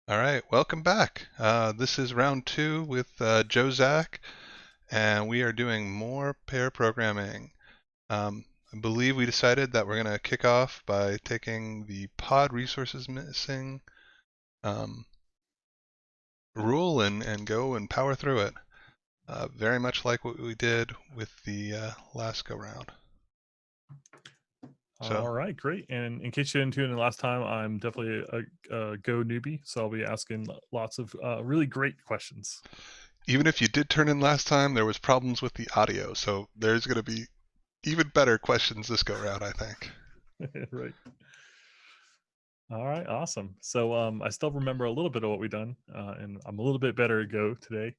All right, welcome back. This is round two with Joe Zack, and we are doing more pair programming. I believe we decided that we're going to kick off by taking the pod resources missing um, rule and go and power through it. Very much like what we did with the last go round. All So right, great. And in case you didn't tune in last time, I'm definitely a Go newbie, so I'll be asking lots of really great questions. even if you did turn in last time, there was problems with the audio, so there's going to be even better questions this go round, I think. Right. All right, awesome. So I still remember a little bit of what we've done, and I'm a little bit better at Go today.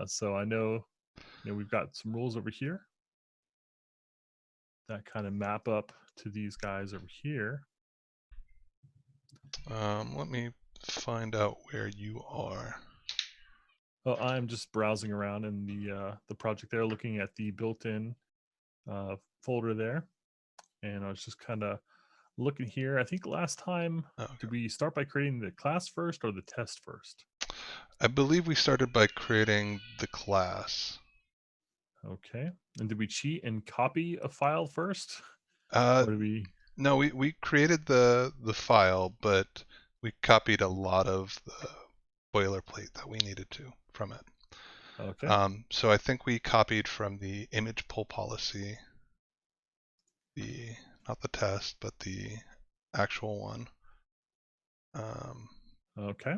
So I know, we've got some rules over here that kind of map up to these guys over here. Let me find out where you are. Oh, I'm just browsing around in the project there, looking at the built-in folder there, and I was just kind of looking here. I think last time, Oh, okay. did we start by creating the class first or the test first? I believe we started by creating the class. Okay. And did we cheat and copy a file first? Uh, Or did we? no, we created the file, but we copied a lot of the boilerplate that we needed to from it. Okay. So I think we copied from the image pull policy, the not the test, but the actual one. Um, Okay.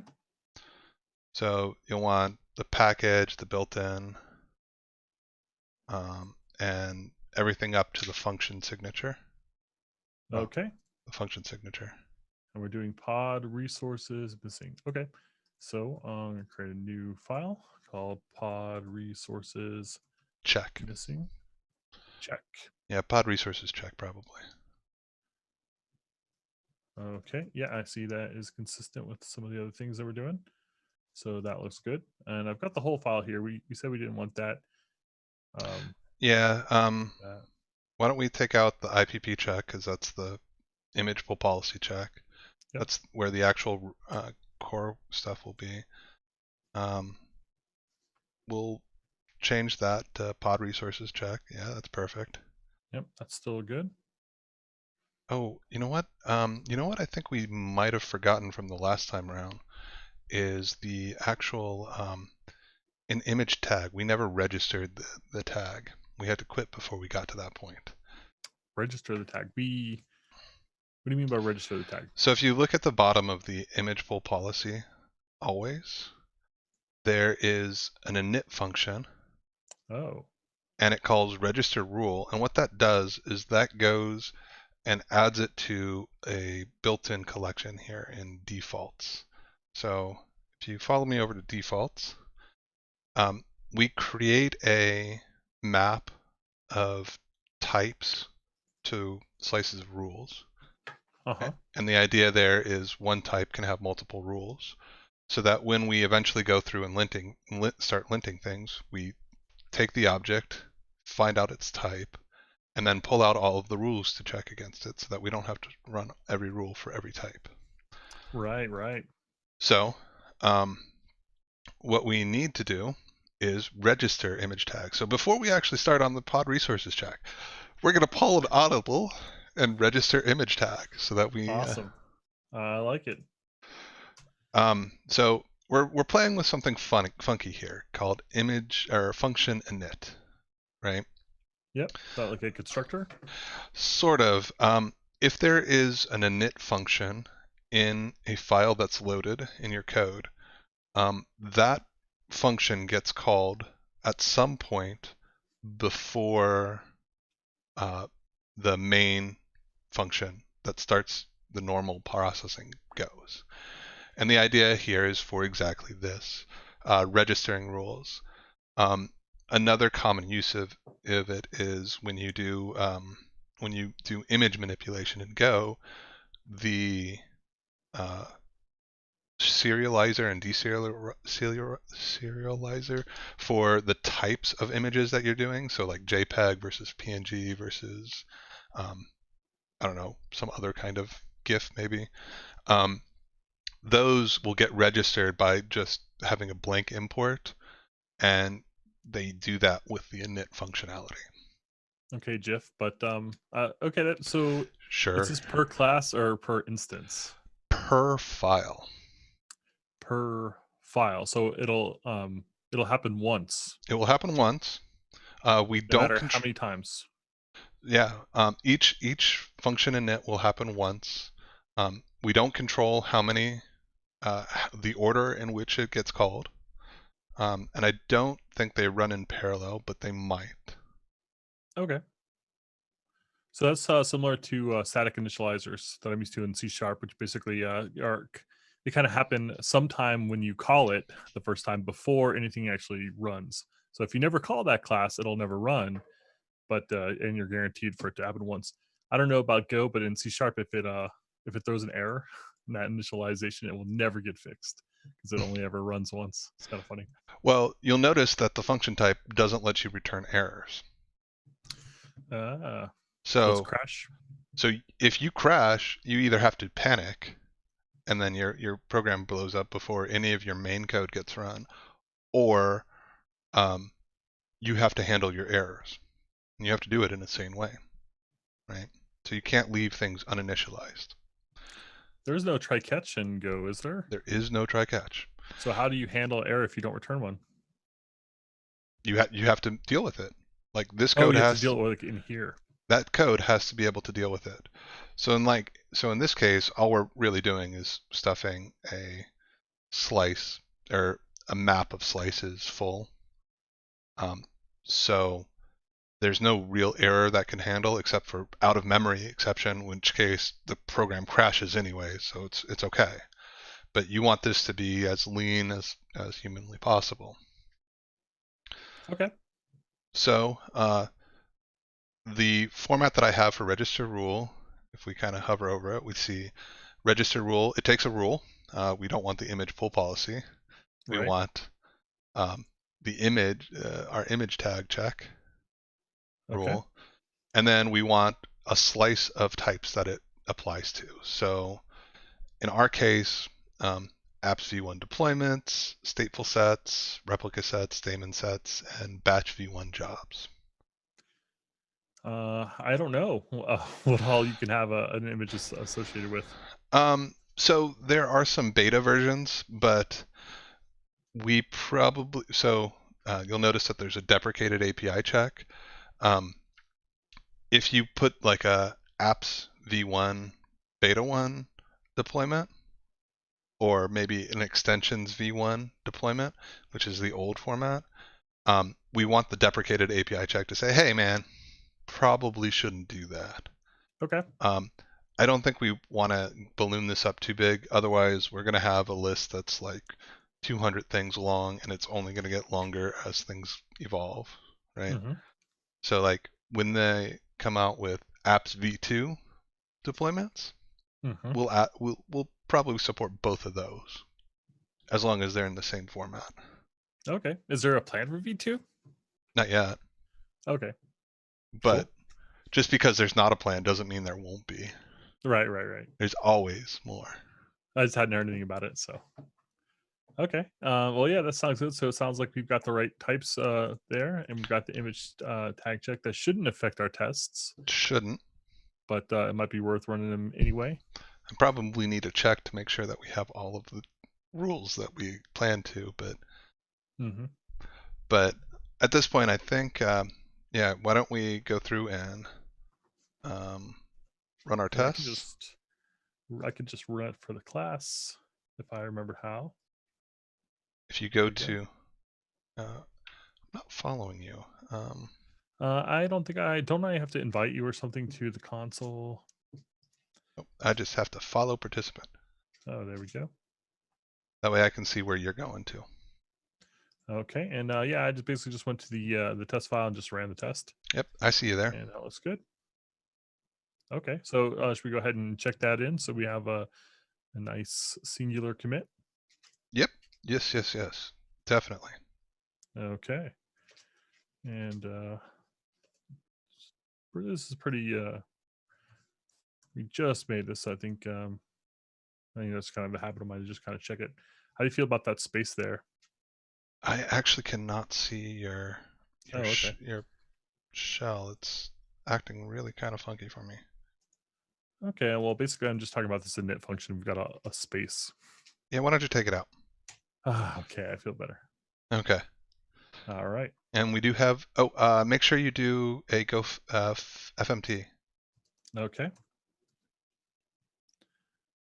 so you'll want the package, the built-in, and everything up to the function signature. Oh, Okay. the function signature. And we're doing pod resources missing. Okay. So I'm going to create a new file called pod resources Check. missing. Check. Yeah, pod resources check probably. Okay. Yeah, I see that is consistent with some of the other things that we're doing. So that looks good. And I've got the whole file here. We said we didn't want that. Um, Yeah, that. why don't we take out the IPP check because that's the image pull policy check. Yep. That's where the actual core stuff will be. Um, we'll change that to pod resources check. Yeah, that's perfect. Yep. That's still good. Oh, you know what? You know what I think we might have forgotten from the last time around is the actual an image tag. We never registered the tag. We had to quit before we got to that point. Register the tag. What do you mean by register the tag? So if you look at the bottom of the image pull policy, always, there is an init function Oh. and it calls register rule. And what that does is that goes and adds it to a built-in collection here in defaults. So if you follow me over to defaults, we create a map of types to slices of rules. Uh-huh. And the idea there is one type can have multiple rules. So that when we eventually go through and start linting things, we take the object, find out its type, and then pull out all of the rules to check against it so that we don't have to run every rule for every type. Right, right. So um, what we need to do is register image tags. So before we actually start on the pod resources check, we're going to pull an audible and register image tag so that we Awesome. I like it. so we're playing with something funky here called image or function init, right? Yep. Is that like a constructor? Sort of. If there is an init function in a file that's loaded in your code, that function gets called at some point before uh, the main function that starts the normal processing goes. And the idea here is for exactly this, registering rules. Um, Another common use of it is when you do image manipulation in Go, the uh, serializer and deserializer for the types of images that you're doing. So like JPEG versus PNG versus um, I don't know, some other kind of GIF maybe. Um, those will get registered by just having a blank import, and they do that with the init functionality. Okay, GIF. But okay. So is Sure. this per class or per instance? Per file. Per file. So it'll happen once, It will happen once. We no don't matter how control. many times. Yeah. Each function init will happen once. We don't control how many, the order in which it gets called. And I don't think they run in parallel, but they might. Okay. So that's similar to static initializers that I'm used to in C sharp, which basically they kind of happen sometime when you call it the first time before anything actually runs. So if you never call that class, it'll never run, but and you're guaranteed for it to happen once. I don't know about Go, but in C sharp, if it throws an error in that initialization, it will never get fixed because it only ever runs once. It's kind of funny. Well, you'll notice that the function type doesn't let you return errors. Ah, so it's So, crash. so if you crash, you either have to panic and then your program blows up before any of your main code gets run, or um, you have to handle your errors. And you have to do it in a sane way, right? So you can't leave things uninitialized. There's no try catch in Go, is there? There is no try catch. So how do you handle error if you don't return one? You have to deal with it. Like this Oh, code you have to has deal with it in here. that code has to be able to deal with it. So in this case, all we're really doing is stuffing a slice or a map of slices full. Um, so there's no real error that can handle except for out of memory exception, in which case the program crashes anyway, so it's okay. But you want this to be as lean as humanly possible. Okay. So the format that I have for register rule, if we kind of hover over it, we see register rule. It takes a rule. We don't want the image pull policy. We Right. want um, the image, our image tag check Okay. rule, and then we want a slice of types that it applies to. So in our case, apps v1 deployments, stateful sets, replica sets, daemon sets, and batch v1 jobs. I don't know what all you can have an image associated with. So there are some beta versions, but we probably you'll notice that there's a deprecated API check. Um, if you put like a apps v1 beta 1 deployment, or maybe an extensions v1 deployment, which is the old format, we want the deprecated API check to say, hey man, probably shouldn't do that. Okay. Um, I don't think we want to balloon this up too big. Otherwise, we're going to have a list that's like 200 things long, and it's only going to get longer as things evolve, right? Mm-hmm. So, like when they come out with apps v2 deployments, Mm-hmm. we'll probably support both of those as long as they're in the same format. Okay. Is there a plan for V2? Not yet, Okay. but Cool. just because there's not a plan doesn't mean there won't be. Right. Right. Right. There's always more. I just hadn't heard anything about it, so okay. Well, yeah, that sounds good. So it sounds like we've got the right types there, and we've got the image tag check that shouldn't affect our tests, Shouldn't. but it might be worth running them anyway. I probably need a check to make sure that we have all of the rules that we plan to, Mm-hmm. but at this point, I think yeah. Why don't we go through and um, run our Yeah, tests? I could just run it for the class if I remember how. If you There go we go. to, I'm not following you. I don't think I have to invite you or something to the console. Oh, I just have to follow participant. Oh, there we go. That way I can see where you're going to. Okay, and yeah, I just basically just went to the test file and just ran the test, Yep, I see you there. and that looks good. Okay, so should we go ahead and check that in so we have a nice singular commit? Yep. Yes, yes, yes. Definitely. Okay, and this is pretty. We just made this, I think. It's kind of a habit of mine to just kind of check it. How do you feel about that space there? I actually cannot see Oh, okay. your shell. It's acting really kind of funky for me. Okay, well, basically, I'm just talking about this init function. We've got a space. Yeah, why don't you take it out? Ah, okay, I feel better. Okay. All right. And we do have. Oh, make sure you do a go FMT. Okay.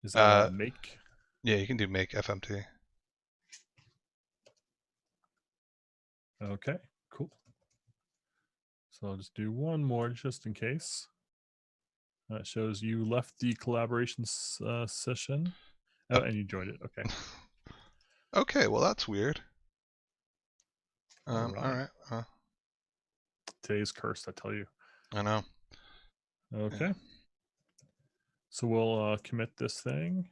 Is that a Uh, make? yeah, you can do make FMT. Okay, cool. So I'll just do one more just in case. That shows you left the collaboration session. Oh, Uh, and you joined it. Okay. okay, well that's weird. All All right. right. Today's cursed, I tell you. I know. Yeah. Okay. So we'll commit this thing.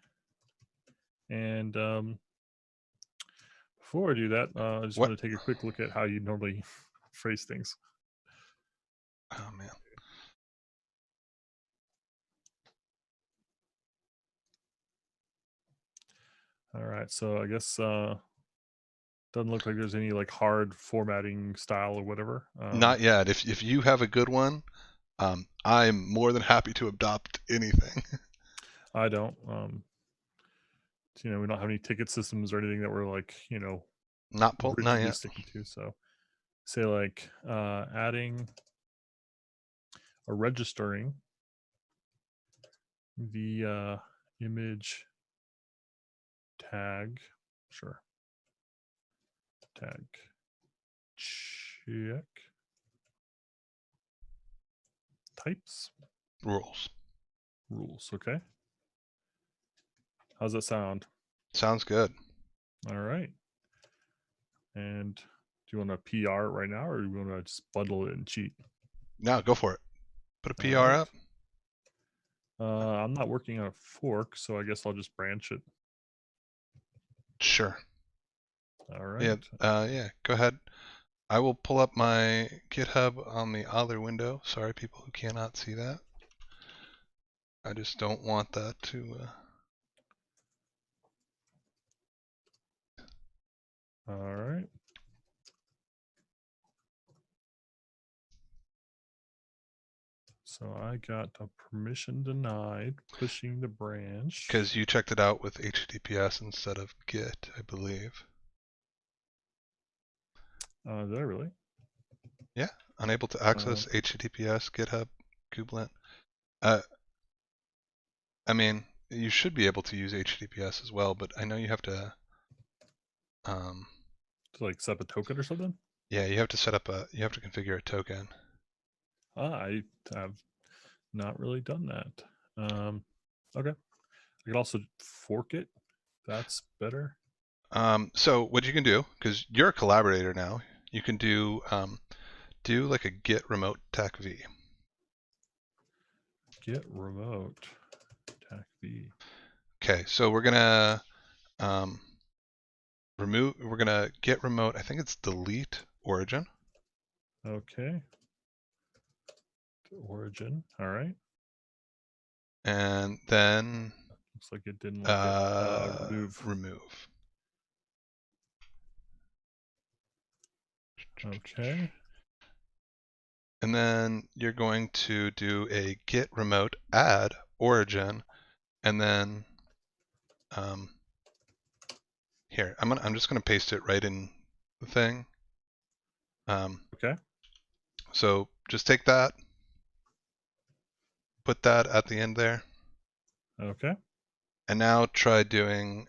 And before I do that, I just What? want to take a quick look at how you normally phrase things. Oh man. All right. So I guess doesn't look like there's any like hard formatting style or whatever. Not yet. If you have a good one, I'm more than happy to adopt anything. I don't. We don't have any ticket systems or anything that we're like, Not rigidly yet. sticking to. So say like adding or registering the image tag. Sure. Tag check types Rules. rules. Okay. How's that sound? Sounds good. All right. And do you want to PR it right now, or do you want to just bundle it and cheat? Now go for it. Put a All PR right. up. I'm not working on a fork, so I guess I'll just branch it. Sure. All Yeah. right. Yeah. Go ahead. I will pull up my GitHub on the other window. Sorry, people who cannot see that. I just don't want that to. All right. So I got a permission denied, pushing the branch. Because you checked it out with HTTPS instead of Git, I believe. Did I really? Yeah. Unable to Um, access HTTPS, GitHub, kubelint. Uh, I mean, you should be able to use HTTPS as well, but I know you have to. Um, to like set up a token or something? yeah, you have to set up a. You have to configure a token. I have not really done that. Okay. I could also fork it. That's better. So what you can do, because you're a collaborator now, you can do like a git remote tech v. Get remote. Tac V. Okay, so we're gonna we're gonna git remote. I think it's delete origin. Okay. Origin. All right. And then Looks like it didn't like it. Remove. remove. Okay. And then you're going to do a git remote add origin, and then um, here I'm just gonna paste it right in the thing. Okay. So just take that, put that at the end there, Okay. and now try doing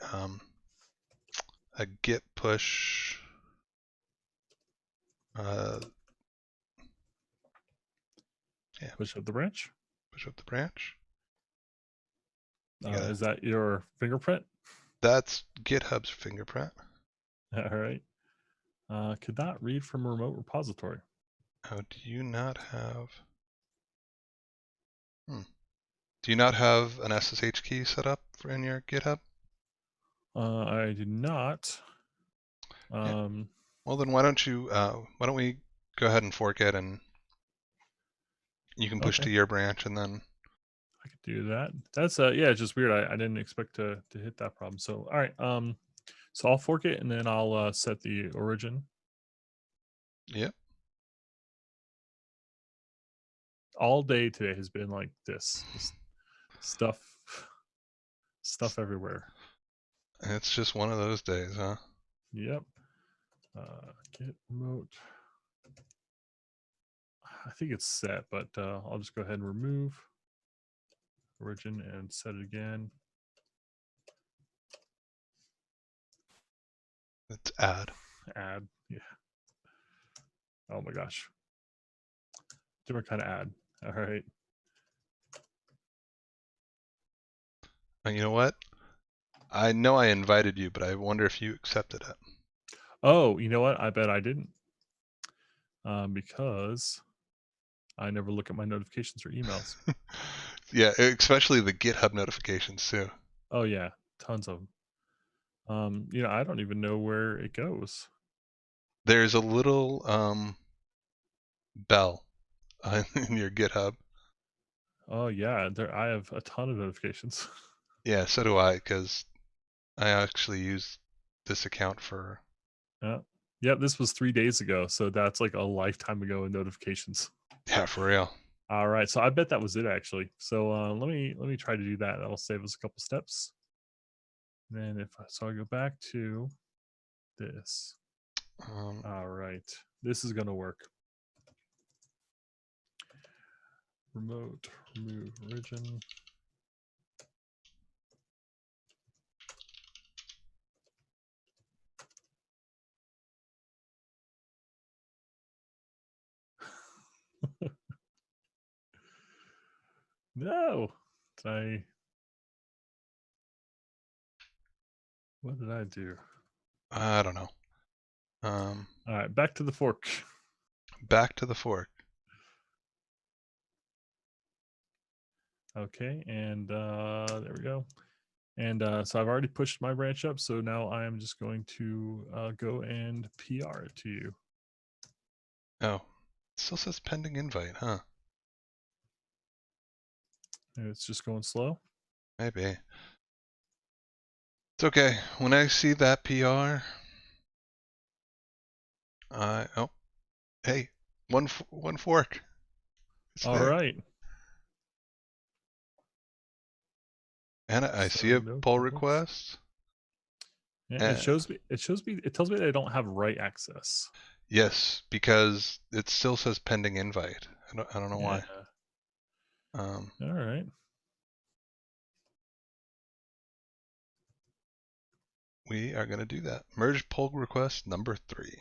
a git push. Uh, yeah, Push up the branch. push up the branch. You gotta. Is that your fingerprint? That's GitHub's fingerprint. All right. Could not read from a remote repository. Oh, do you not have? Hmm. Do you not have an SSH key set up for in your GitHub? I do not. Yeah. Um, Well, then why don't we go ahead and fork it, and you can push okay. to your branch, and then I could do that. That's yeah, it's just weird. I didn't expect to hit that problem. So all right, so I'll fork it and then I'll set the origin. Yep. All day today has been like this, just stuff, stuff everywhere. It's just one of those days, huh? Yep. Get remote. I think it's set, but I'll just go ahead and remove origin and set it again. It's add. Add. Yeah. Oh my gosh. Different kind of add. All right. And you know what? I know I invited you, but I wonder if you accepted it. Oh, you know what? I bet I didn't. Because I never look at my notifications or emails. Yeah, especially the GitHub notifications too. Oh yeah, tons of them. I don't even know where it goes. There's a little bell in your GitHub. Oh yeah, there I have a ton of notifications. Yeah, so do I, because I actually use this account for. Yeah. Yep, this was 3 days ago, so that's like a lifetime ago in notifications. Yeah, for real. All right, so I bet that was it actually. So let me try to do that. That'll save us a couple steps. And then I go back to this. Um, All right, this is gonna work. Remote remove origin. No, I. What did I do? I don't know. All right, back to the fork. Back to the fork. Okay, and there we go. And so I've already pushed my branch up. So now I am just going to go and PR it to you. Oh, it still says pending invite, huh? And it's just going slow. Maybe. It's okay. When I see that PR, oh, hey, one fork. It's All there. right. And I So see a no pull problems. request. Yeah, it And shows me. It shows me. It tells me that I don't have write access. yes, because it still says pending invite. I don't know Yeah. why. Um, All right. we are going to do that. Merge pull request number 3.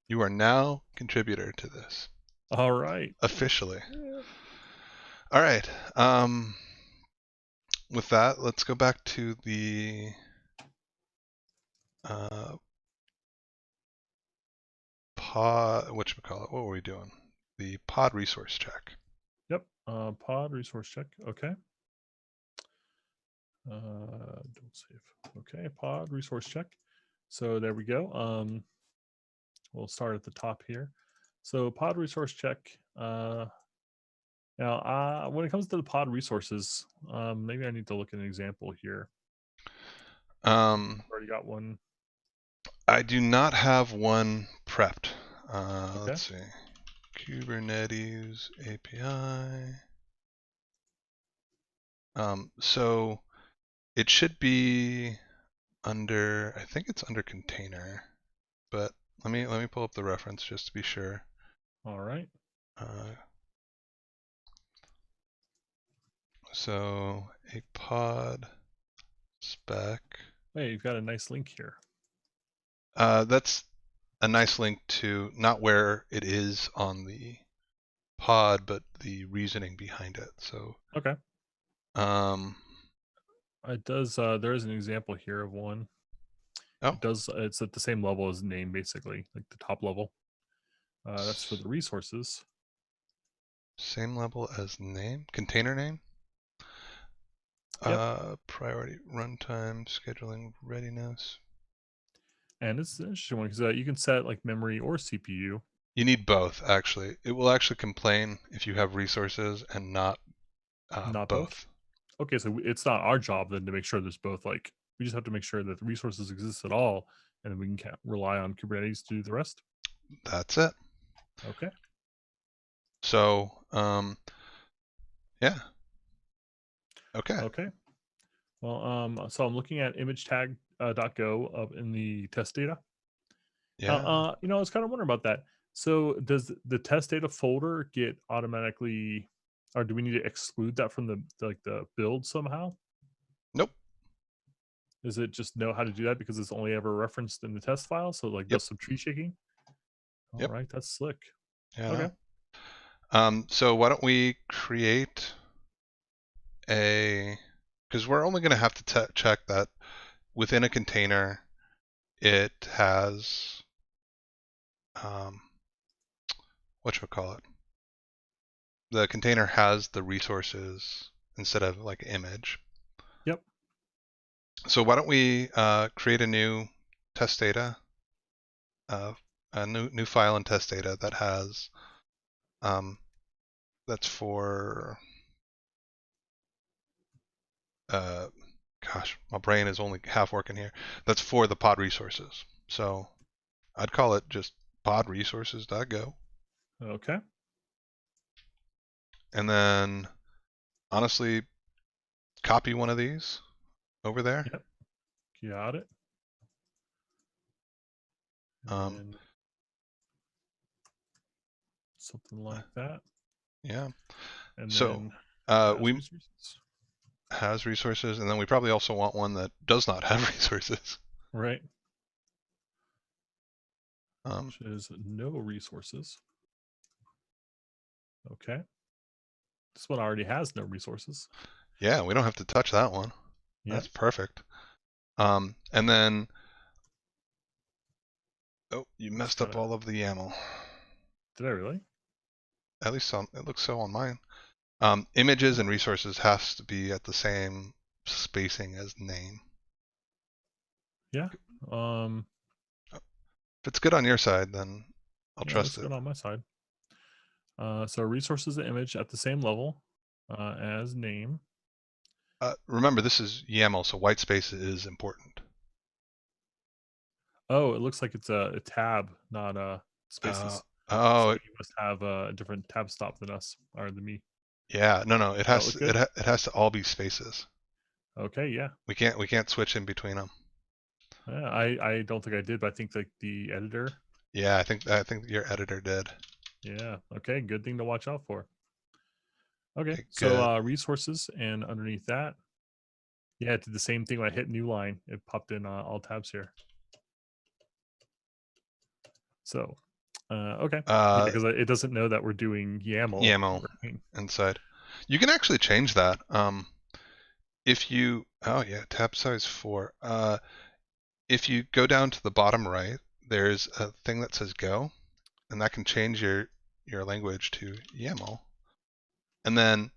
You are now contributor to this All right. officially. Yeah. All right. With that, let's go back to the pod. Whatchamacallit? What were we doing? The pod resource check. Yep. Pod resource check. Okay. Don't save. Okay. Pod resource check. So there we go. We'll start at the top here. So pod resource check. Now, when it comes to the pod resources, maybe I need to look at an example here. Um, Already got one. I do not have one prepped. Okay. Let's see. Kubernetes API. So it should be under. I think it's under container, but let me pull up the reference just to be sure. All right. So a pod spec. Hey, you've got a nice link here. That's a nice link to not where it is on the pod, but the reasoning behind it. So Okay. um, It does. There is an example here of one. oh, It does. It's at the same level as name, basically, like the top level. That's for the resources. same level as name, container name. Yep. Priority, runtime, scheduling, readiness. And it's an interesting one because you can set like memory or CPU. You need both, actually. It will actually complain if you have resources and not Not both? Both. Okay, so it's not our job then to make sure there's both. Like, we just have to make sure that the resources exist at all, and then we can rely on Kubernetes to do the rest. That's it. Okay. So, yeah. Okay. Okay. Well, so I'm looking at image tag .go up in the test data. Yeah. I was kind of wondering about that. So does the test data folder get automatically, or do we need to exclude that from the build somehow? Nope. Does it just know how to do that because it's only ever referenced in the test file? So like Yep. does some tree shaking. All Yep. right, that's slick. Yeah. Okay. No. So why don't we create because we're only going to have to check that within a container it has, whatchamacallit, the container has the resources instead of like image. Yep. So why don't we create a new test data, a new file in test data that has, that's for, uh, gosh, my brain is only half working here. That's for the pod resources. So I'd call it just pod resources.go. Okay. And then honestly, copy one of these over there. Yep. Got it. And Um, then something like that. yeah. And So then has we resources. has resources, and then we probably also want one that does not have resources. Right. Um, Which is no resources. Okay. This one already has no resources. yeah, we don't have to touch that one. Yep. That's perfect. And then, oh, you Just messed up gotta. all of the YAML. Did I really? At least it looks so on mine. Images and resources has to be at the same spacing as name. Yeah. If it's good on your side, then I'll Yeah, trust that's it. good on my side. So resources and image at the same level as name. Remember, this is YAML, so white space is important. Oh, it looks like it's a tab, not Uh, spaces. So oh, you must have a different tab stop than us or than me. yeah, no, it Does that has look to, good? it has to all be spaces. Okay, yeah. We can't switch in between them. Yeah, I don't think I did, but I think like the editor. Yeah, I think your editor did. Yeah. Okay, good thing to watch out for. Okay, Okay, so good. resources and underneath that, yeah, it did the same thing when I hit new line. It popped in all tabs here. So, okay, yeah, Uh, because it doesn't know that we're doing YAML. YAML Right? inside. You can actually change that. If you, oh yeah, tab size 4. If you go down to the bottom right, there's a thing that says go, and that can change your language to YAML. And then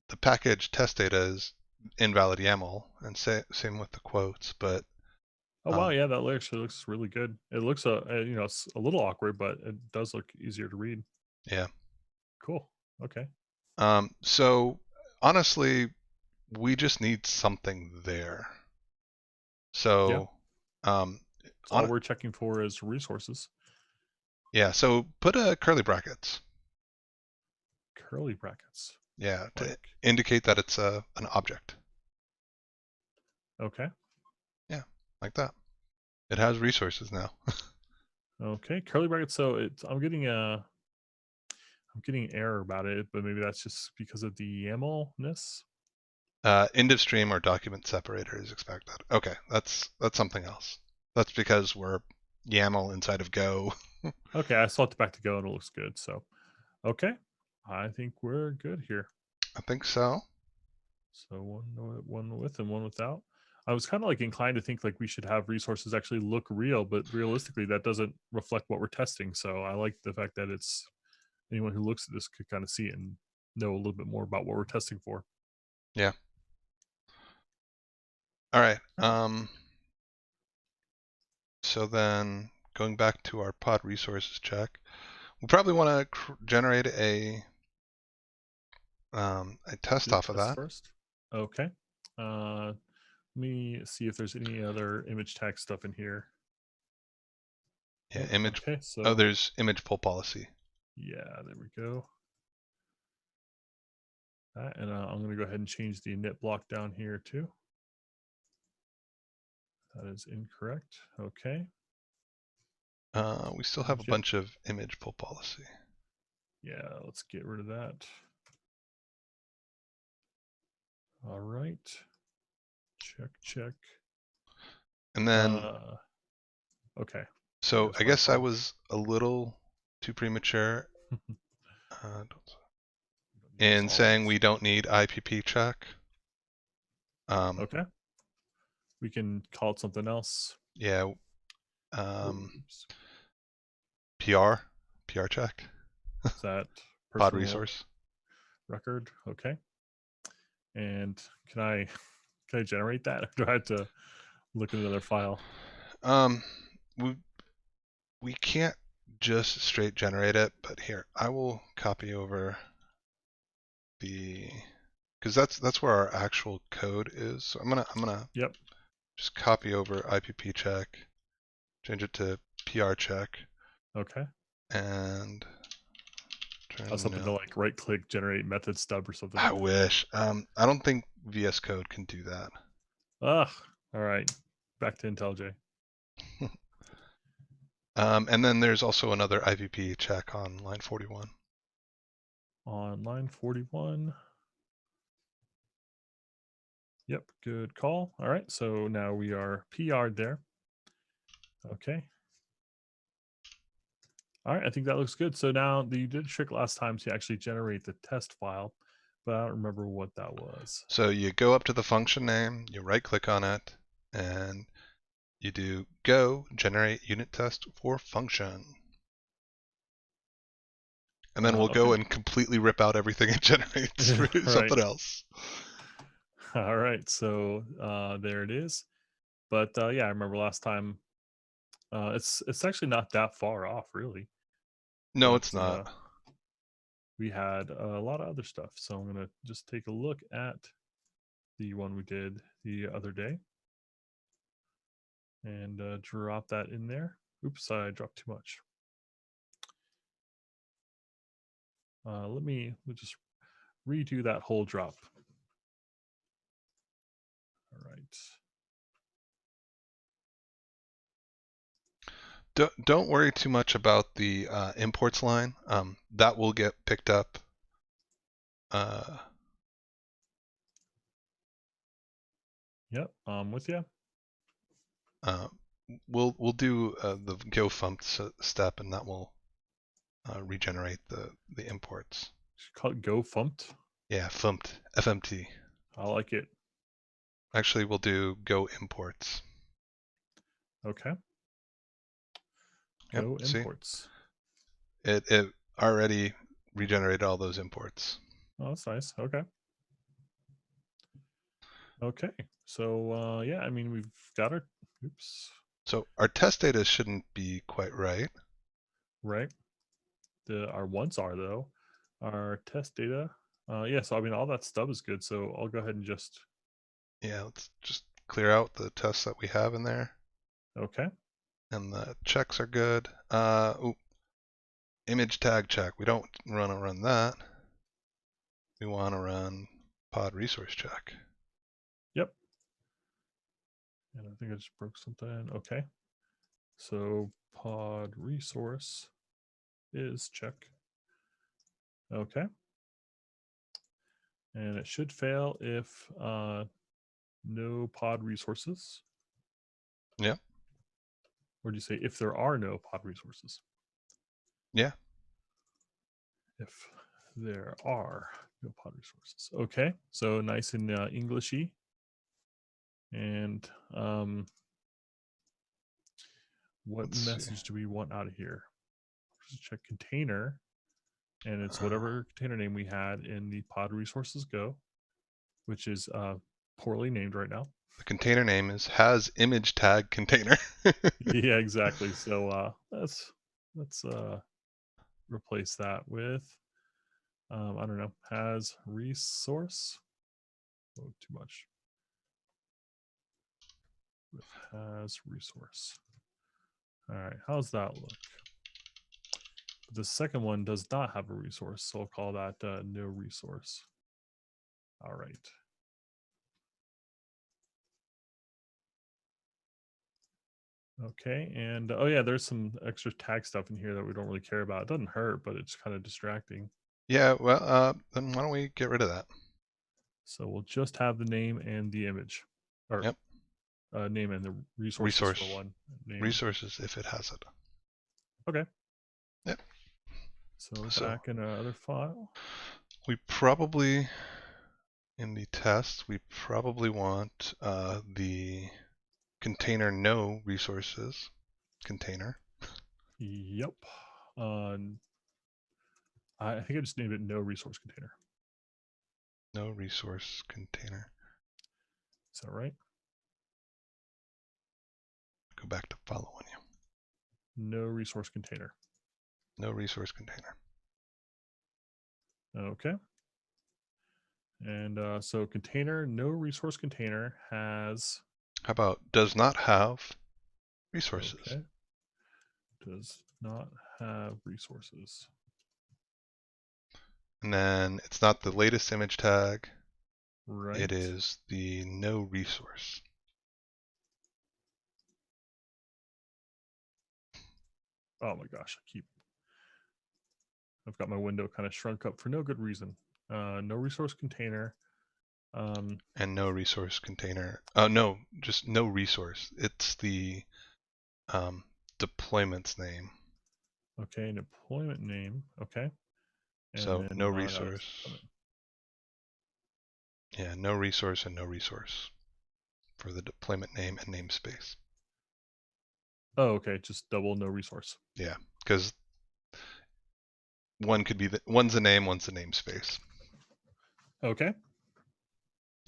the package test data is invalid YAML, and same with the quotes. But Oh wow, um, yeah, that actually looks really good. It looks it's a little awkward, but it does look easier to read. yeah. Cool. Okay. So honestly, we just need something there. Yeah. So um, So all on we're checking for is resources. yeah. So put a curly brackets. Curly brackets. Yeah, to Like indicate that it's an object. okay. Yeah, like that. It has resources now. Okay. Curly brackets. So it's I'm getting an error about it, but maybe that's just because of the YAML-ness. End of stream or document separator is expected. Okay, that's something else. That's because we're YAML inside of Go. Okay, I swapped it back to Go and it looks good. So okay. I think we're good here. I think so. So one with and one without. I was kind of like inclined to think like we should have resources actually look real, but realistically that doesn't reflect what we're testing. So I like the fact that it's anyone who looks at this could kind of see it and know a little bit more about what we're testing for. Yeah. All right. All right. So then going back to our pod resources check, we probably want to generate I test Do off of test that. first. Okay. Let me see if there's any other image tag stuff in here. Yeah, Nope. image. Okay, Oh, so there's image pull policy. yeah, there we go. And I'm going to go ahead and change the init block down here too. That is incorrect. Okay. We still have a Yep. bunch of image pull policy. Yeah, let's get rid of that. All right. Check, check. And then, Okay. so That's I my guess I fault. was a little too premature uh, Use in all of saying this. we don't need IPP check. Okay. We can call it something else. Yeah, Oops. PR check, Is that pod personal resource. record? Okay. And can I can I generate that? Or do I have to look at another file? Um, we we can't just straight generate it, but here I will copy over the because that's where our actual code is. So I'm gonna Yep. just copy over IPP check, change it to PR check, Okay. and I was turn hoping to no. like right click generate method stub or something. I wish. I don't think VS Code can do that. Ugh. All right. Back to IntelliJ. And then there's also another IPP check on line 41. On line 41. Yep, good call. All right, so now we are PR'd there. Okay. All right, I think that looks good. So now you did a trick last time to actually generate the test file, but I don't remember what that was. So you go up to the function name, you right click on it, and you do go generate unit test for function. And then we'll Okay. go and completely rip out everything it generates for Right. something else. All right, so there it is. But yeah, I remember last time. It's actually not that far off, really. No, But it's not. we had a lot of other stuff. So I'm gonna just take a look at the one we did the other day and drop that in there. Oops, I dropped too much. Let me just redo that whole drop. All right. Don't worry too much about the imports line. That will get picked up. Yep, I'm with you. Uh, we'll do the go fumpt step, and that will regenerate the imports. Call it Go Fumped. Yeah, fumpt, FMT. I like it. Actually, we'll do go imports. Okay. Yep, Go see? Imports. It already regenerated all those imports. Oh, that's nice. Okay. Okay. So yeah, I mean we've got our oops. So our test data shouldn't be quite right. Right. Our ones are though. Our test data. Yeah, so I mean all that stuff is good. So I'll go ahead and just Yeah, let's just clear out the tests that we have in there. okay. And the checks are good. Image tag check. We don't want to run that. We want to run pod resource check. Yep. And I think I just broke something. Okay. So pod resource is check. Okay. And it should fail if no pod resources. Yeah. Or do you say if there are no pod resources? Yeah. If there are no pod resources. Okay. So nice and Englishy. And what Let's see. message do we want out of here? Just check container. And it's whatever container name we had in the pod resources go, which is poorly named right now. The container name is has image tag container. Yeah, exactly. So let's replace that with I don't know, has resource. Oh, too much. With has resource. All right, how's that look? The second one does not have a resource, so I'll call that no resource. All right. Okay, and oh yeah, there's some extra tag stuff in here that we don't really care about. It doesn't hurt, but it's kind of distracting. Yeah, well, then why don't we get rid of that? So we'll just have the name and the image, or Yep, name and the resources for resource, one name. resources if it has it. Okay. Yep. So So back in our other file. we probably, in the test, we probably want the container no resources container. Yep. I think I just named it no resource container. No resource container. Is that right? Go back to following you. No resource container. No resource container. Okay. And so container, no resource container has. How about does not have resources? Okay. Does not have resources. And then it's not the latest image tag. Right. It is the no resource. Oh my gosh, I've got my window kind of shrunk up for no good reason. No resource container. And no resource container. Oh no, just no resource. It's the deployment's name. Okay, deployment name. Okay. And So then no not as resource. Yeah, no resource and no resource for the deployment name and namespace. Oh, okay, just double no resource. Yeah, because one could be one's a name, one's a namespace. Okay.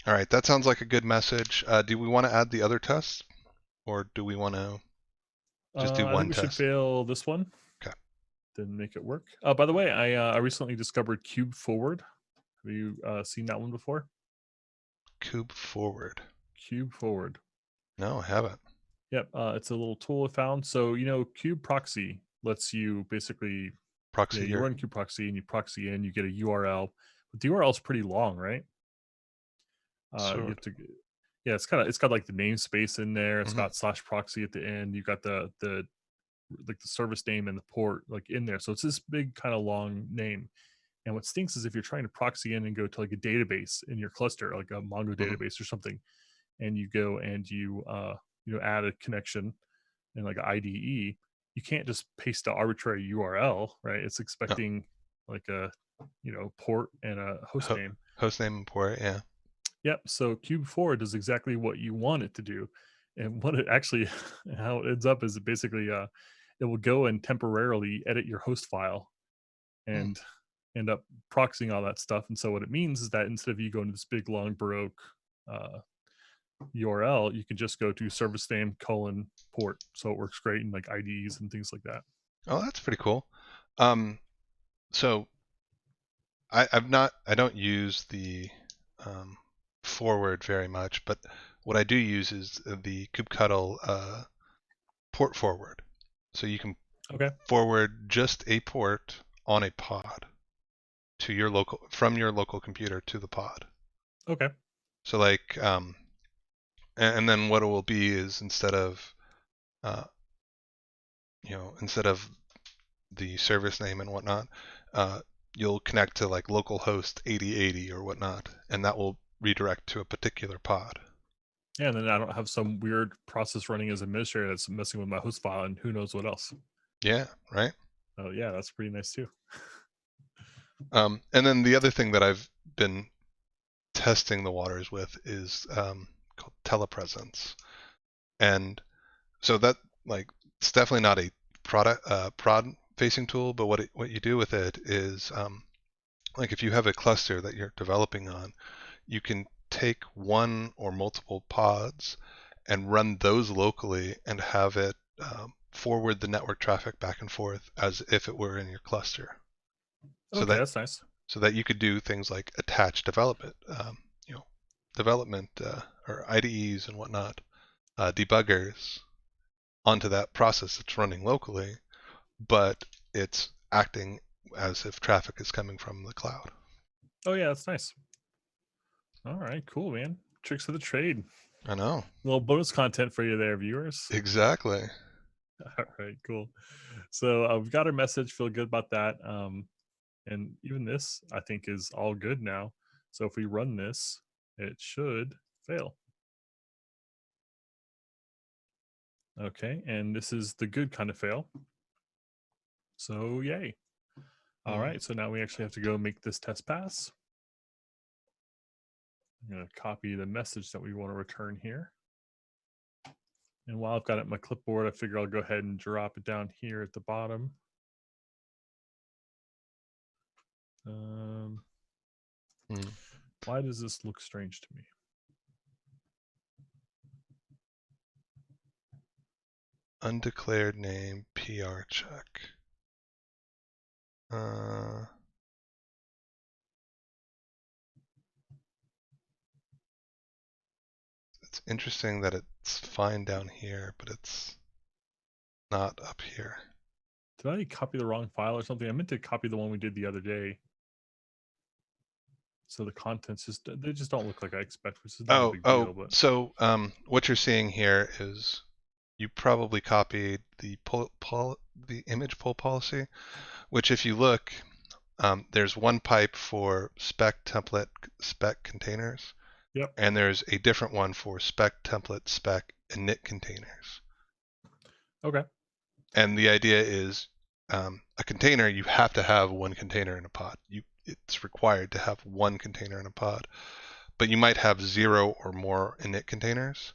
All right, that sounds like a good message. Do we want to add the other tests, or do we want to just do I think one we should test? fail this one. Okay. Then make it work. By the way, I recently discovered Cube Forward. Have you seen that one before? Kube forward. Cube Forward. No, I haven't. Yep, it's a little tool I found. So Cube Proxy lets you basically, Proxy you your. run Cube Proxy and you proxy in, you get a URL, but the URL is pretty long, right? You Sort. have to, yeah, it's got like the namespace in there. It's Mm-hmm. got /proxy at the end. You got the like the service name and the port like in there. So it's this big kind of long name. And what stinks is if you're trying to proxy in and go to like a database in your cluster, like a Mongo Mm-hmm. database or something, and you go and add a connection in like an IDE, you can't just paste the arbitrary URL, right? It's No. expecting like a port and a host name. Host name and port. Yeah. Yep. So Cube Forward does exactly what you want it to do, and what it actually how it ends up is basically it will go and temporarily edit your host file Hmm. and end up proxying all that stuff. And so what it means is that instead of you going to this big long baroque URL, you can just go to service name : port. So it works great in like IDEs and things like that. Oh, that's pretty cool. So I don't use the forward very much, but what I do use is the kubectl port forward. So you can Okay. forward just a port on a pod to your from your local computer to the pod. Okay. So like and then what it will be is uh, instead of the service name and whatnot, you'll connect to like localhost 8080 or whatnot, and that will redirect to a particular pod. Yeah, and then I don't have some weird process running as administrator that's messing with my host file and who knows what else. Yeah, right. Oh yeah, that's pretty nice too. And then the other thing that I've been testing the waters with is called telepresence, and so that like it's definitely not a prod facing tool, but what you do with it is like if you have a cluster that you're developing on, you can take one or multiple pods and run those locally and have it forward the network traffic back and forth as if it were in your cluster. So Okay, that that's nice. so that you could do things like attach development, development or IDEs and whatnot, debuggers onto that process that's running locally, but it's acting as if traffic is coming from the cloud. Oh yeah, that's nice. All right, cool, man. Tricks of the trade. I know. A little bonus content for you there, viewers. Exactly. All right, cool. So we've got our message. Feel good about that. And even this, I think, is all good now. So if we run this, it should fail. Okay, and this is the good kind of fail. So yay. All right, so now we actually have to go make this test pass. I'm going to copy the message that we want to return here. And while I've got it on my clipboard, I figure I'll go ahead and drop it down here at the bottom. Why does this look strange to me? Undeclared name PR check. It's interesting that it's fine down here, but it's not up here. Did I copy the wrong file or something? I meant to copy the one we did the other day. So the contents they just don't look like I expect, which is not a big deal. But so what you're seeing here is you probably copied the image pull policy, which if you look, there's one pipe for spec template spec containers. Yep. And there's a different one for spec template spec init containers. Okay. And the idea is a container, you have to have one container in a pod. It's required to have one container in a pod. But you might have 0 or more init containers,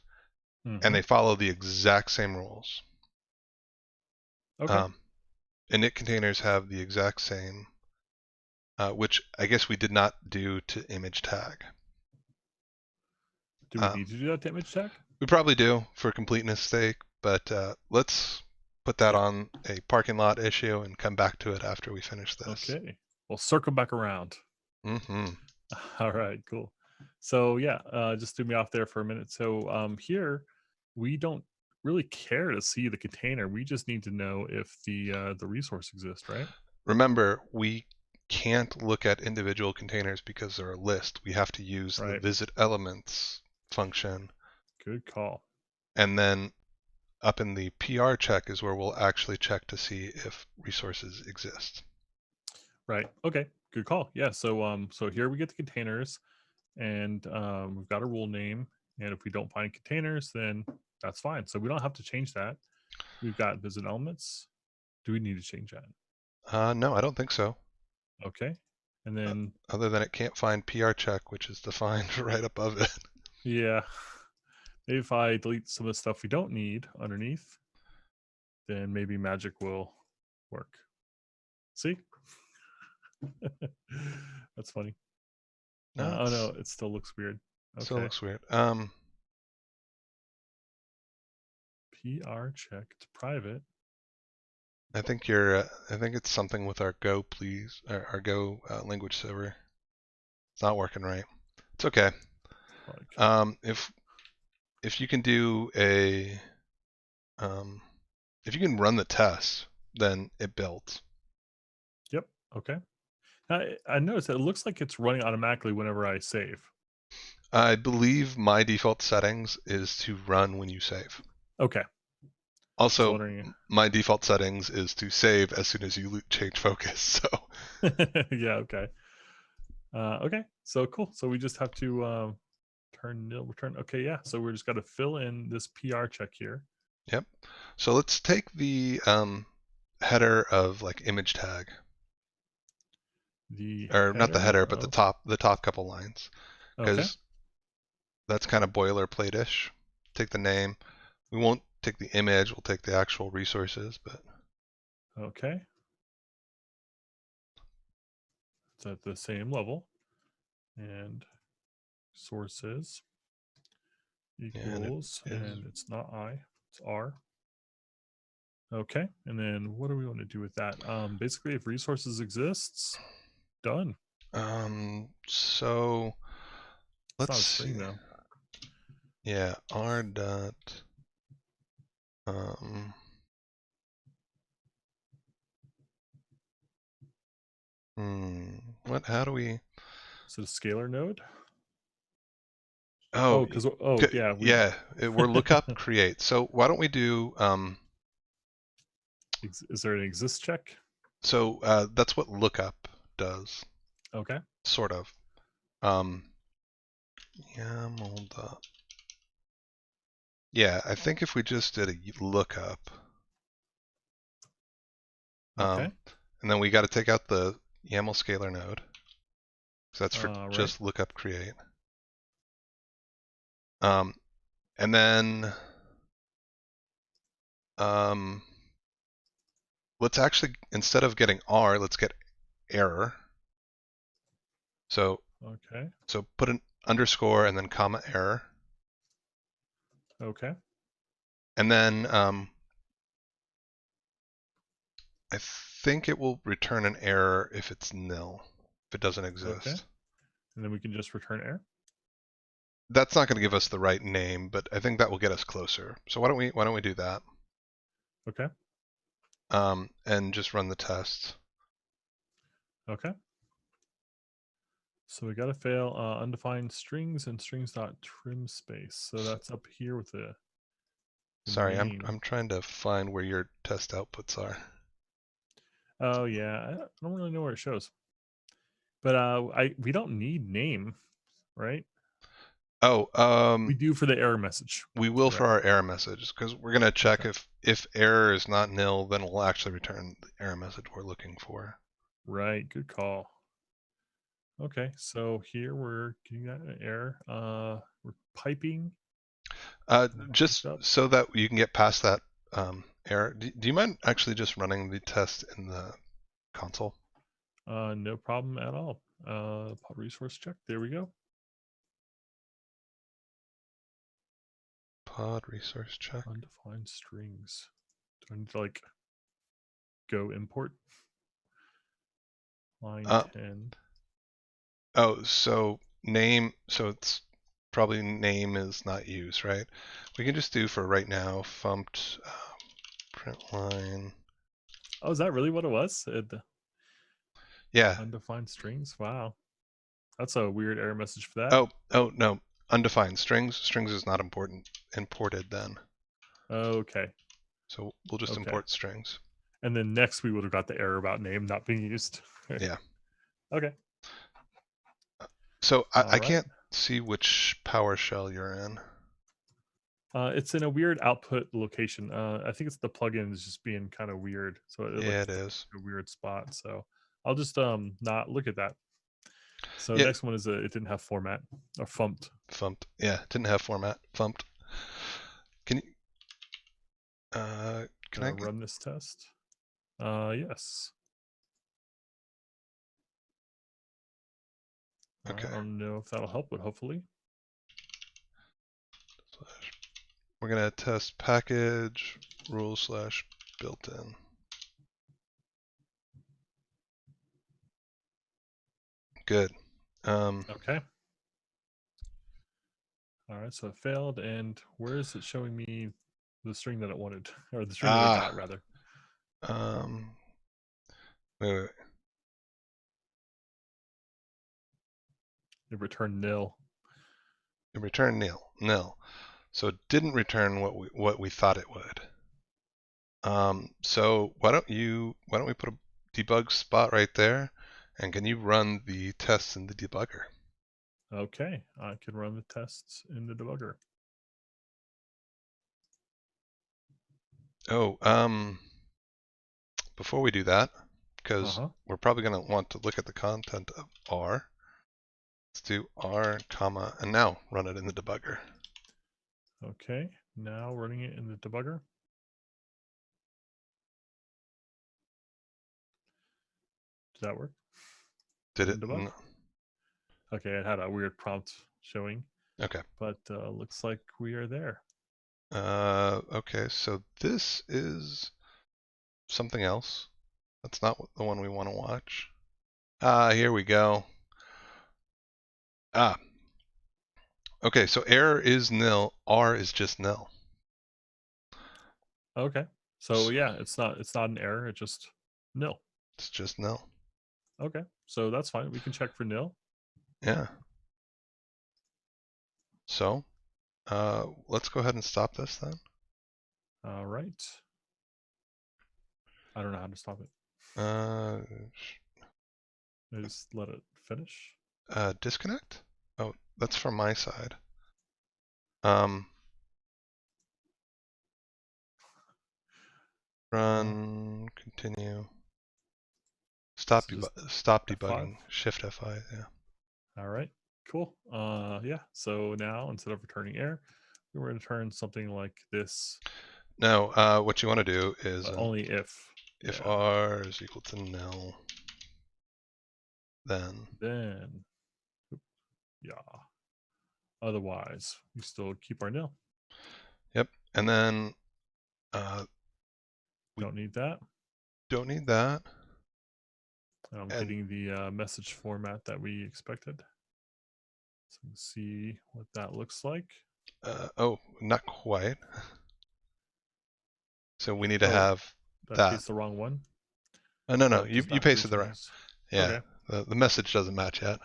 and they follow the exact same rules. Okay. Init containers have the exact same, which I guess we did not do to image tag. Do we need to do that to image tag? We probably do for completeness sake, but let's put that on a parking lot issue and come back to it after we finish this. Okay. We'll circle back around. All right, cool. So yeah, just threw me off there for a minute. So here we don't really care to see the container. We just need to know if the resource exists, right? Remember, we can't look at individual containers because they're a list. We have to use the visit elements function. Good call. And then up in the PR check is where we'll actually check to see if resources exist. Right. Okay. Good call. Yeah. So so here we get the containers, and we've got a rule name. And if we don't find containers, then that's fine. So we don't have to change that. We've got visit elements. Do we need to change that? No, I don't think so. Okay. And then other than it can't find PR check, which is defined right above it. Yeah. Maybe if I delete some of the stuff we don't need underneath, then maybe magic will work. See? That's funny. No, oh no, it still looks weird. Okay. Still looks weird. PR check. It's private. I think it's something with our Go, please, our Go language server. It's not working right. It's okay. If you can do a, if you can run the test, then it builds. Yep. Okay. I noticed that it looks like it's running automatically whenever I save. I believe my default settings is to run when you save. Okay. Also, my default settings is to save as soon as you change focus. So. Yeah. Okay. Okay. So cool. So we just have to turn nil return. Okay. Yeah. So we're just got to fill in this PR check here. Yep. So let's take the header of like image tag. Not the header, but the top couple lines, because that's kind of boilerplate-ish. Take the name. We won't take the image. We'll take the actual resources, but. Okay. It's at the same level, and sources equals, and it's not I, it's R. Okay, and then what do we want to do with that? Basically, if resources exists, done. So It's let's not a see. string though. Yeah, r dot. Um, what? How do we? Is it a scalar node? Oh, Oh, because oh yeah, we yeah, we're lookup create. So why don't we do is there an exist check? so that's what lookup does, Okay. sort of. Um, YAML dot. Yeah, I think if we just did a lookup, Okay. and then we got to take out the YAML scalar node, so that's for Right. just lookup create. Um, and then um, let's actually, instead of getting R, let's get error. So Okay. put an underscore and then comma error, Okay. and then I think it will return an error if it's nil, if it doesn't Okay. exist. And then we can just return error. That's not going to give us the right name, but I think that will get us closer. So why don't we do that? Okay. And just run the test. Okay. So we got to fail undefined strings and strings dot trim space. So that's up here with the Sorry, I'm name. I'm trying to find where your test outputs are. Oh yeah, I don't really know where it shows. But we don't need name, right? Oh, We do for the error message. we will for Correct. our error message because we're gonna check Okay. if error is not nil, then we'll actually return the error message we're looking for. Right. Good call. Okay. So here we're getting that error. We're piping. That picked Just up. so that you can get past that error, do you mind actually just running the test in the console? No problem at all. Pod resource check. There we go. Pod resource check. Undefined strings. Do I need to like go import line Uh, 10? oh, so name, so it's probably name is not used, right? We can just do for right now, fumped print line. Oh, is that really what it was? Yeah. Undefined strings? Wow. That's a weird error message for that. Oh no, undefined strings. Strings is not important. Imported then. Okay. So we'll just Okay. import strings. And then next we would have got the error about name not being used. Yeah. Okay. So I, All I right. can't see which PowerShell you're in. It's in a weird output location. I think it's the plugin is just being kind of weird. So it Yeah, looks it is. like a weird spot. So I'll just not look at that. So Yeah, next one is it didn't have format or fumped. fumped. Yeah, didn't have format. Fumped. Can you? Can I get? Run this test. Yes. I Okay. don't know if that'll help, but hopefully. We're gonna test package rule slash built-in. Good. Okay. All right. So it failed. And where is it showing me the string that it wanted, or the string that it got ah. rather? Um. Wait. It returned nil. It returned nil. Nil. So it didn't return what we thought it would. So why don't we put a debug spot right there, and can you run the tests in the debugger? Okay. I can run the tests in the debugger. Oh, before we do that, Uh because huh. we're probably going to want to look at the content of R. Let's do R, comma, and now run it in the debugger. Okay. Now running it in the debugger. Did that work? Did it? Debug. Okay. It had a weird prompt showing, Okay. but looks like we are there. Okay, so this is something else. That's not the one we want to watch. Here we go. Ah, okay, so error is nil, R is just nil. Okay. So yeah, it's not an error. It's just nil. It's just nil. Okay. So that's fine. We can check for nil. Yeah. So, let's go ahead and stop this then. All right. I don't know how to stop it. Uh, I just let it finish. disconnect? Oh, that's from my side. Run, continue. Stop, So just stop F5. debugging. Shift F5, yeah. All right. Cool. Yeah. So now instead of returning error, we're going to return something like this, No, what you want to do is but only if. if Yeah. R is equal to nil, then Then, yeah. Otherwise, we still keep our nil. yep, and then we Don't need that. don't need that. I'm And getting the message format that we expected. So let's see what that looks like. oh, not quite. So we need to Oh, have did I that. paste the wrong one? No, no, Oh, you does not have pasted the right. resources. Yeah, Okay. the message doesn't match yet.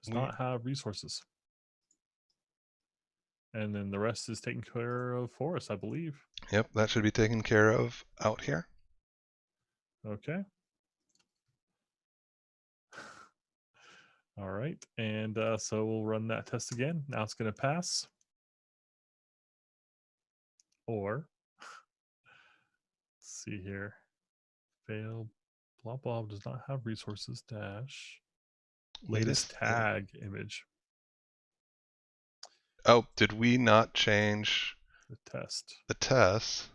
Does not have resources. And then the rest is taken care of for us, I believe. Yep, that should be taken care of out here. Okay. All right. And so we'll run that test again. Now it's going to pass. Or, let's see here. Fail. Blah, blah, does not have resources. Dash. Latest tag image. Oh, did we not change The test. the test?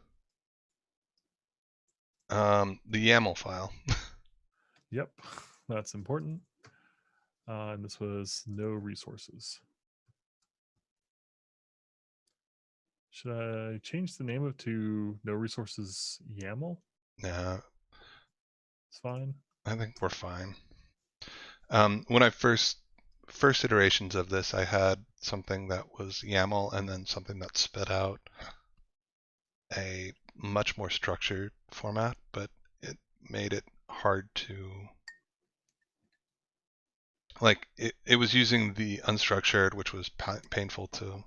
The YAML file. Yep. That's important. And this was no resources. Should I change the name of to no resources YAML? Nah, It's fine. I think we're fine. When I first iterations of this, I had something that was YAML and then something that spit out a much more structured format, but it made it hard to it was using the unstructured, which was painful to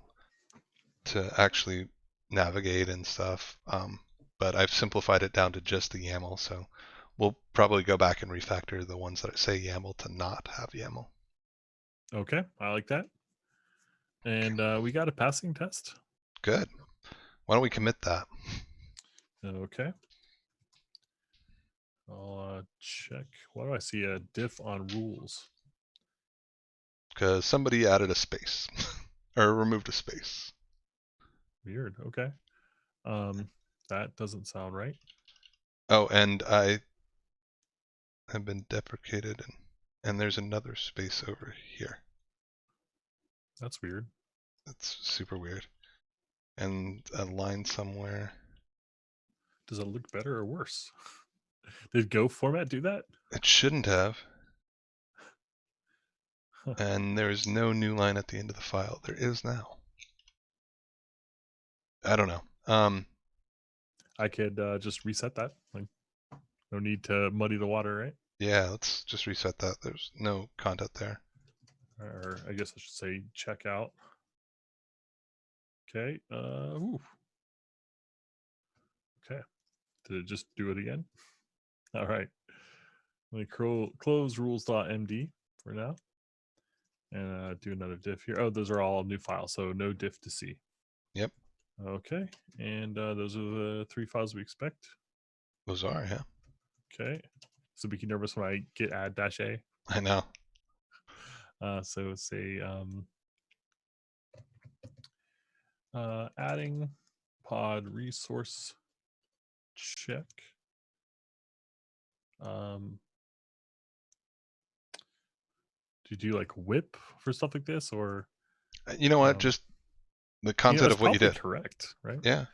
actually navigate and stuff. But I've simplified it down to just the YAML, so we'll probably go back and refactor the ones that say YAML to not have YAML. Okay, I like that. And we got a passing test. Good. Why don't we commit that? Okay. I'll check. Why do I see a diff on rules? Because somebody added a space or removed a space. Weird. Okay. That doesn't sound right. Oh, and I have been deprecated, and there's another space over here. That's weird. That's super weird. And a line somewhere. Does it look better or worse? Did Go format do that? It shouldn't have. Huh. And there's no new line at the end of the file. There is now. I don't know. I could just reset that. Like, no need to muddy the water, right? Yeah, let's just reset that. There's no content there. Or I guess I should say check out. Okay. Ooh. Okay. Did it just do it again? All right. Let me close rules.md for now. And do another diff here. Oh, those are all new files, so no diff to see. Yep. Okay. And those are the 3 files we expect. Those are, yeah. Okay. So be nervous when I get add -a. I know. So say adding pod resource check. Do you do like whip for stuff like this, or You know what? Just the content it's of what you probably did. correct, right? Yeah.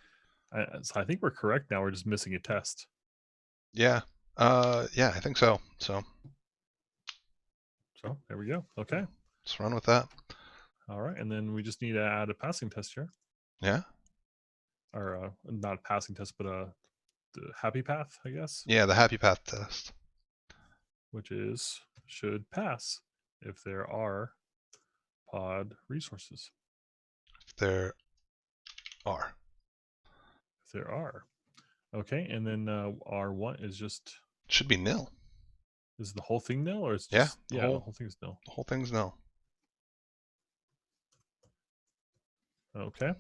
So I think we're correct now. We're just missing a test. Yeah. Yeah, I think so. So So there we go. Okay. Let's run with that. All right. And then we just need to add a passing test here. Yeah. Or not a passing test, but the happy path, I guess. Yeah, the happy path test. Which is should pass if there are pod resources. If there are. If there are. Okay. And then R1 is just. Should be nil. Is the whole thing nil, or it's Yeah, just the whole thing's nil? The whole thing's nil. Okay.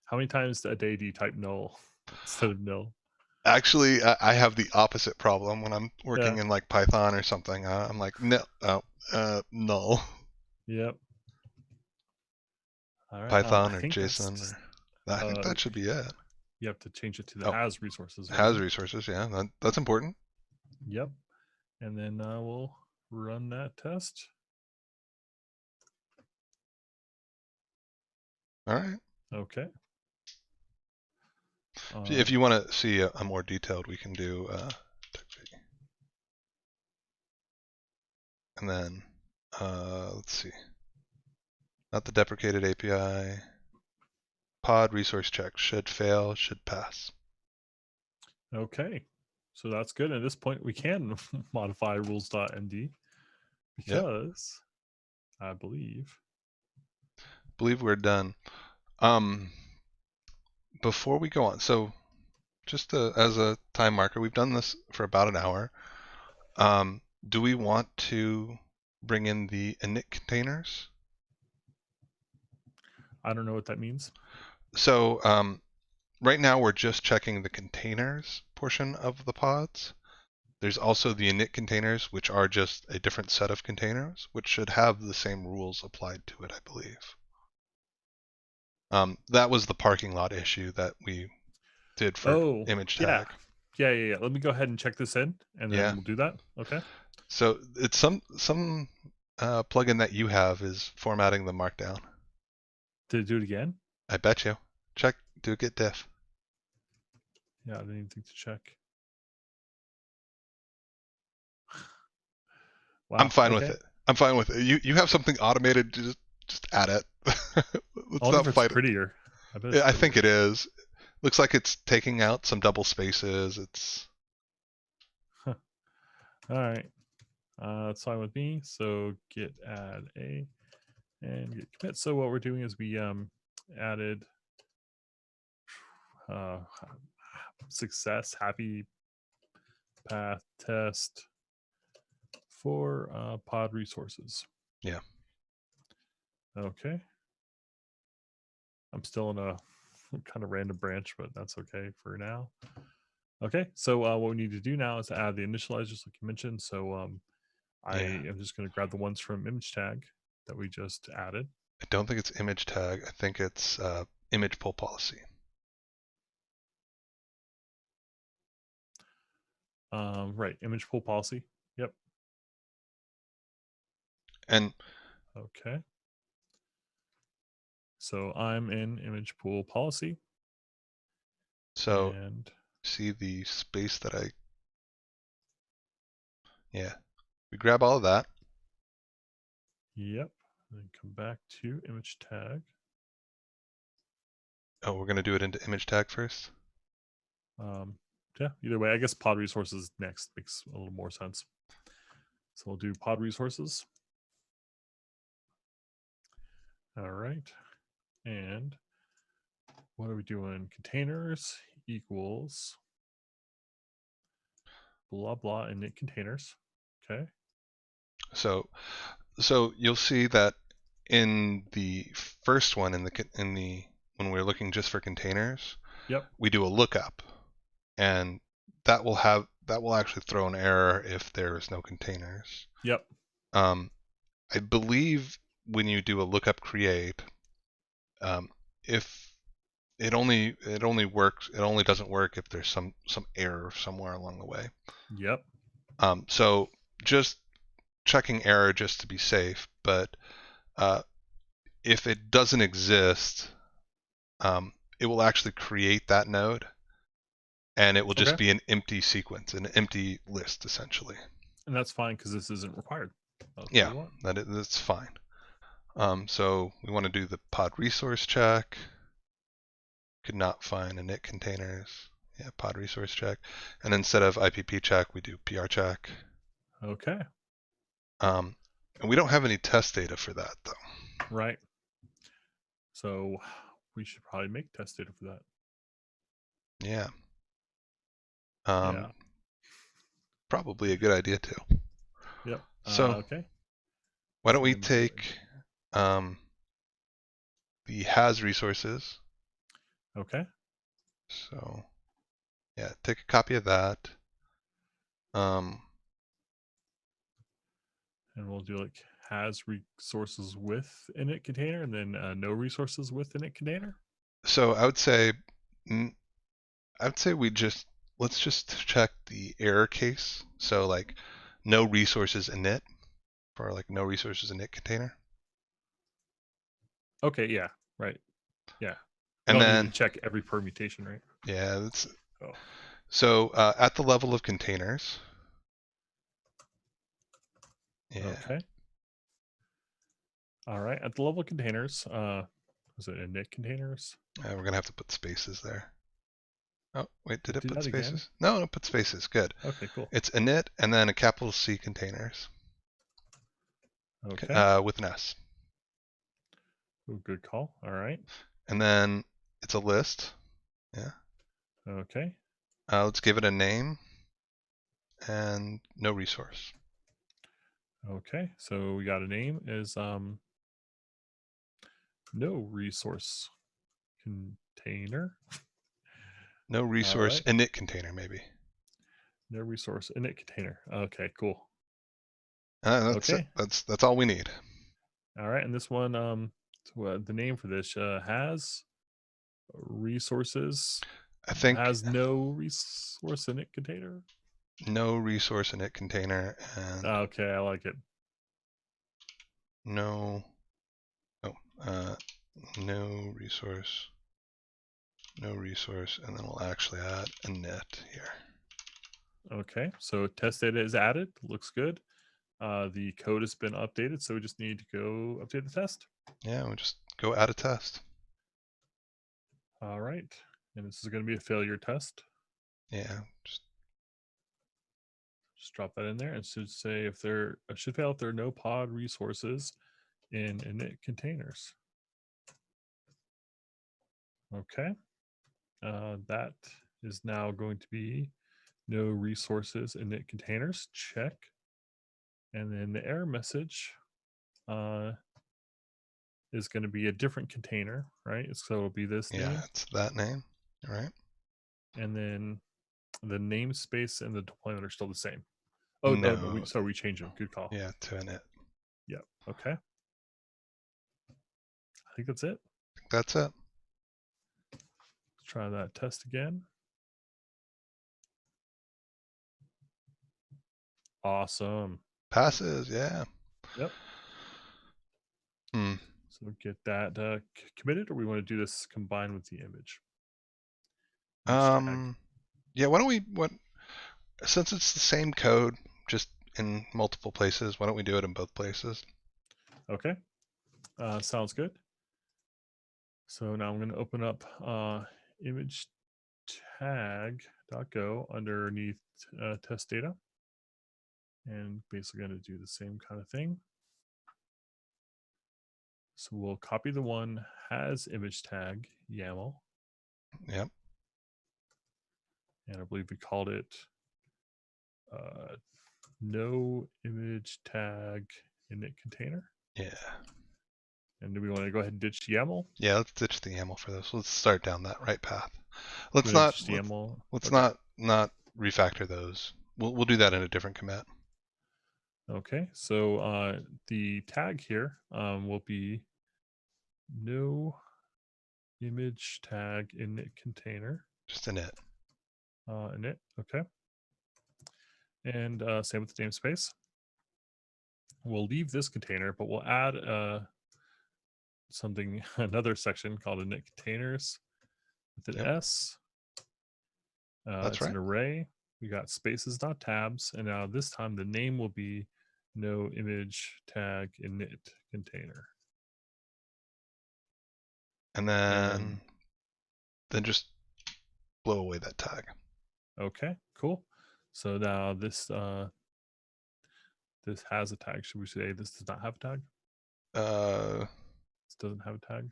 How many times a day do you type null instead of nil? Actually, I have the opposite problem when I'm working in like Python or something. I'm like nil, null. Yep. All right. Python I or think JSON. that's. I think that should be it. You have to change it to the has resources. Right? Has resources. Yeah, that's important. Yep. And then we'll run that test. All right. Okay. If you want to see a more detailed, we can do and then let's see. Not the deprecated API. Pod resource check should fail, should pass. Okay. So that's good. At this point, we can modify rules.md because I believe we're done. Before we go on, so just as a time marker, we've done this for about an hour. Do we want to bring in the init containers? I don't know what that means. So right now we're just checking the containers portion of the pods. There's also the init containers, which are just a different set of containers, which should have the same rules applied to it, I believe. That was the parking lot issue that we did for image tag. Yeah. Let me go ahead and check this in, and then we'll do that. Okay. So it's some plugin that you have is formatting the markdown. Did it do it again? I bet you. Check, do a git diff. Yeah, I didn't even think to check. Wow. I'm fine with it. I'm fine with it. You have something automated, just add it. Let's not fight prettier. It. I think it is. Looks like it's taking out some double spaces. It's all right. That's fine with me. So git add a and git commit. So what we're doing is we added success happy path test for pod resources. Yeah. Okay. I'm still in a kind of random branch, but that's okay for now. Okay, so what we need to do now is add the initializers like you mentioned. So I am just going to grab the ones from image tag that we just added. I don't think it's image tag. I think it's image pull policy. Right, image pull policy. Yep. And okay. So I'm in image pool policy. So see the space that we grab all of that. Yep. And then come back to image tag. Oh, we're going to do it into image tag first? Yeah, either way, I guess pod resources next makes a little more sense. So we'll do pod resources. All right. And what are we doing? Containers equals blah, blah, init containers. Okay. So you'll see that in the first one, when we're looking just for containers, we do a lookup, and that will actually throw an error if there is no containers. Yep. I believe when you do a lookup create, if it only doesn't work if there's some error somewhere along the way. Yep. So just checking error just to be safe, but if it doesn't exist, it will actually create that node, and it will just be an empty sequence, an empty list essentially. And that's fine because this isn't required. That's what Yeah, we want. that's fine. So we want to do the pod resource check. Could not find init containers. Yeah, pod resource check. And instead of IPP check, we do PR check. Okay. And we don't have any test data for that though. Right. So we should probably make test data for that. Yeah. Yeah. Probably a good idea too. Yep. So Okay. why don't So we let me go ahead. take the has resources. Okay. So yeah, take a copy of that. And we'll do like has resources with init container and then no resources with init container. So I would say let's just check the error case. So like no resources init for like no resources init container. Okay. Yeah. Right. Yeah. We And don't need to then check every permutation, right? yeah, that's Oh. so at the level of containers. Yeah. Okay. All right. At the level of containers, is it init containers? We're gonna have to put spaces there. Oh, wait, did it Do put that again. spaces? No, it put spaces. Good. Okay. Cool. It's init and then a capital C containers Okay. with an S. Ooh, good call. All right. And then it's a list. Yeah. Okay. Let's give it a name and no resource. Okay. So we got a name is no resource container. No All resource right. init container maybe. No resource init container. Okay. Cool. That's it. Okay. That's all we need. All right. And this one, the name for this has resources. I think Has no resource init container. no resource init container and Okay. I like it. no no resource and then we'll actually add init here. Okay. So test data is added. Looks good. The code has been updated, so we just need to go update the test. Yeah, we'll just go add a test. All right. And this is going to be a failure test. Yeah, Just drop that in there and should say if there should fail if there are no pod resources in init containers. Okay. That is now going to be no resources in init containers. Check. And then the error message is going to be a different container, right? So it'll be this yeah, name. it's that name. All right. And then the namespace and the deployment are still the same. Oh no, No. we changed them. Good call. Yeah, to init. Yep. Okay. I think that's it. I think that's it. Let's try that test again. Awesome. Passes, yeah. Yep. Hmm. So get that committed, or we want to do this combined with the image tag. Yeah, since it's the same code, just in multiple places, why don't we do it in both places? Okay. Sounds good. So now I'm going to open up image tag.go underneath test data. And basically going to do the same kind of thing. So we'll copy the one has image tag YAML. Yep. And I believe we called it no image tag init container. Yeah. And do we want to go ahead and ditch YAML? Yeah, let's ditch the YAML for this. Let's start down that right path. Let's Let's okay. not refactor those. We'll do that in a different commit. Okay, so the tag here will be no image tag init container. Just init. Init, okay. And same with the namespace. We'll leave this container, but we'll add another section called init containers with an S. That's it's right. an array. We got spaces, not tabs. And now this time the name will be no image tag init container. And And then just blow away that tag. okay, cool. So now this this has a tag. Should we say this does not have a tag? Uh, This doesn't have a tag.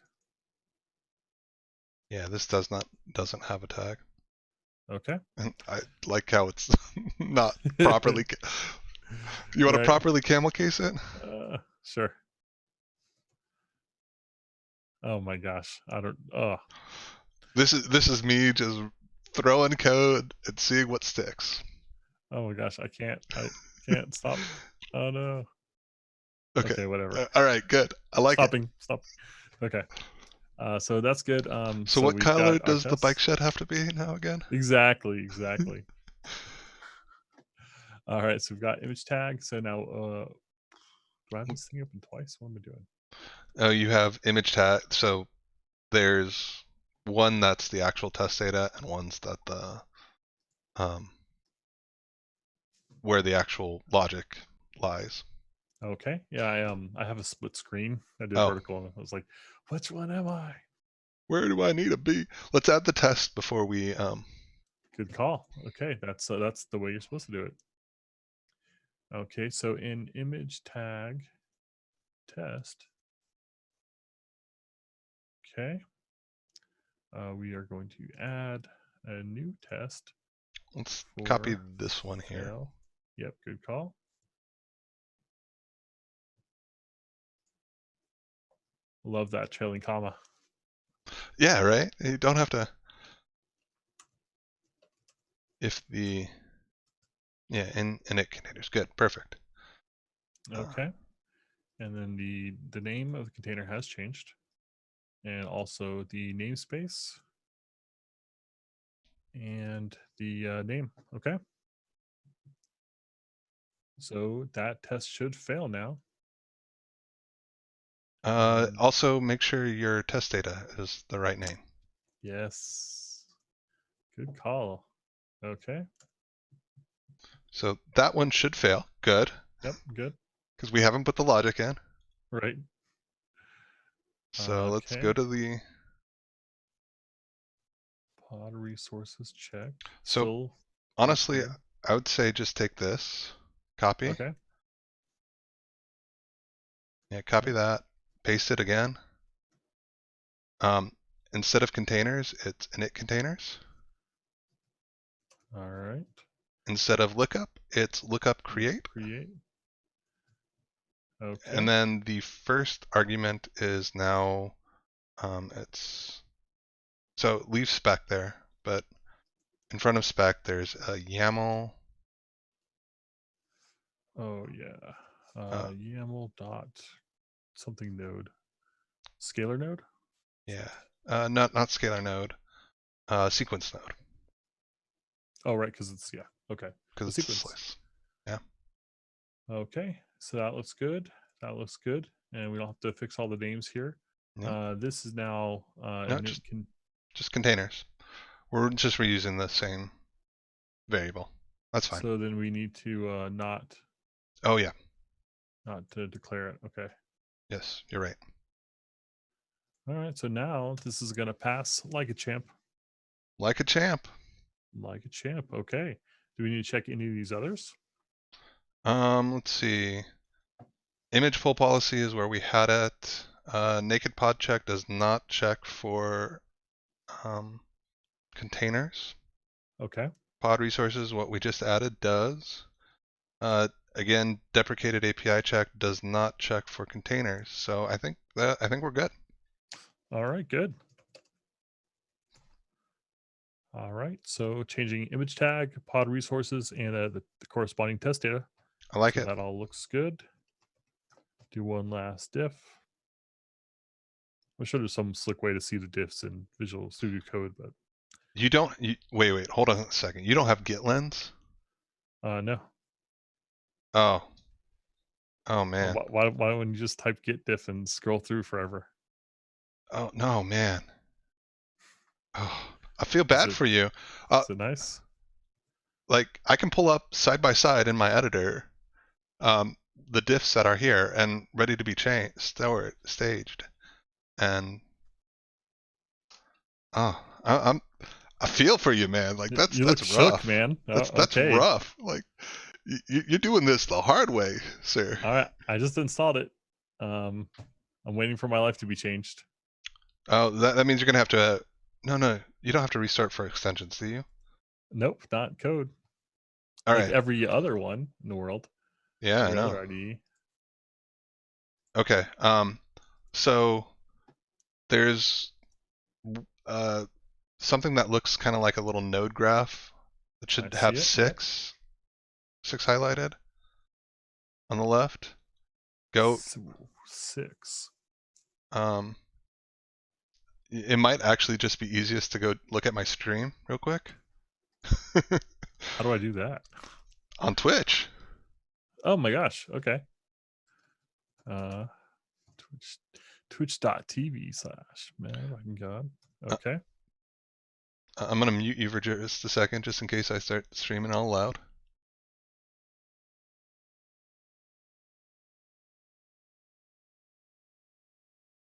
yeah, this doesn't have a tag. Okay. And I like how it's not properly. You want to Right. properly camel case it? Sure. Oh my gosh. I don't. Oh. This is me just throwing code and seeing what sticks. Oh my gosh. I can't stop. Oh no. Okay. Okay. Whatever. All right. Good. I like it. Stopping. Stop. Okay. So that's good. So So what we've color got our does the bike tests. shed have to be now again? Exactly. Exactly. All right. So we've got image tag. So now, do I have this thing open twice? What am I doing? Oh, you have image tag. So there's one that's the actual test data, and one's that the where the actual logic lies. Okay. Yeah. I have a split screen. I did Oh, vertical, and I was like, which one am I? where do I need to be? Let's add the test before we Good call. Okay. That's the way you're supposed to do it. Okay. So in image tag test. Okay. We are going to add a new test let's copy for this one here. fail. Yep, good call. Love that trailing comma. Yeah, right? You don't have to if the yeah, in init containers. Good, perfect. Okay. And then the name of the container has changed. And also the namespace and the name. Okay. So that test should fail now. And Also make sure your test data is the right name. yes. Good call. Okay. So that one should fail. Good. Yep, good. Because we haven't put the logic in. Right. So let's go Okay. to the Pod resources check. so Still looks honestly, weird. I would say just take this, copy. Okay. Yeah, copy Yep. that, paste it again. Instead of containers, it's init containers. All right. Instead of lookup, it's lookup create. Create. And Okay. then the first argument is now it's so leave spec there, but in front of spec there's a YAML. Oh yeah. Uh, YAML dot something node. Scalar node? yeah, not scalar node, sequence node Oh right, because it's yeah. Okay. because A it's a sequence. slice. Yeah. Okay. So that looks good. That looks good. And we don't have to fix all the names here. Yep. This is now No, init just containers. We're just reusing the same variable. That's fine. so then we need to Oh yeah. not to declare it. Okay. Yes, you're right. All right. So now this is gonna pass like a champ. Like a champ. Like a champ. Okay. Do we need to check any of these others? Let's see. Image full policy is where we had it. Naked pod check does not check for containers. Okay. Pod resources, what we just added, does. Again, deprecated API check does not check for containers. So I think we're good. All right, good. All right, so changing image tag, pod resources, and the corresponding test data. I like So it. that all looks good. Do one last diff. I'm sure there's some slick way to see the diffs in Visual Studio Code, but You don't. Wait. Hold on a second. You don't have git lens? no. Oh. Oh man. Why wouldn't you just type git diff and scroll through forever? Oh no, man. Oh, I feel Is bad it for you. is it nice? Like I can pull up side by side in my editor the diffs that are here and ready to be staged. And I feel for you, man. Like You look that's shook, rough. man. That's Okay. rough. Like you're doing this the hard way, sir. All right. I just installed it. Um, I'm waiting for my life to be changed. Oh, that means you're gonna have to. No, you don't have to restart for extensions, do you? Nope, not code. All Like right. every other one in the world, Yeah, I every know. other IDE. Okay. So there's uh something that looks kind of like a little node graph that I should see have it. Yep. six highlighted on the left. Go. 6. Um, it might actually just be easiest to go look at my stream real quick How do I do that? on Twitch. Oh my gosh. Okay. Uh, Twitch, twitch.tv/man. Uh, Okay. I'm gonna mute you for just a second, just in case I start streaming all loud.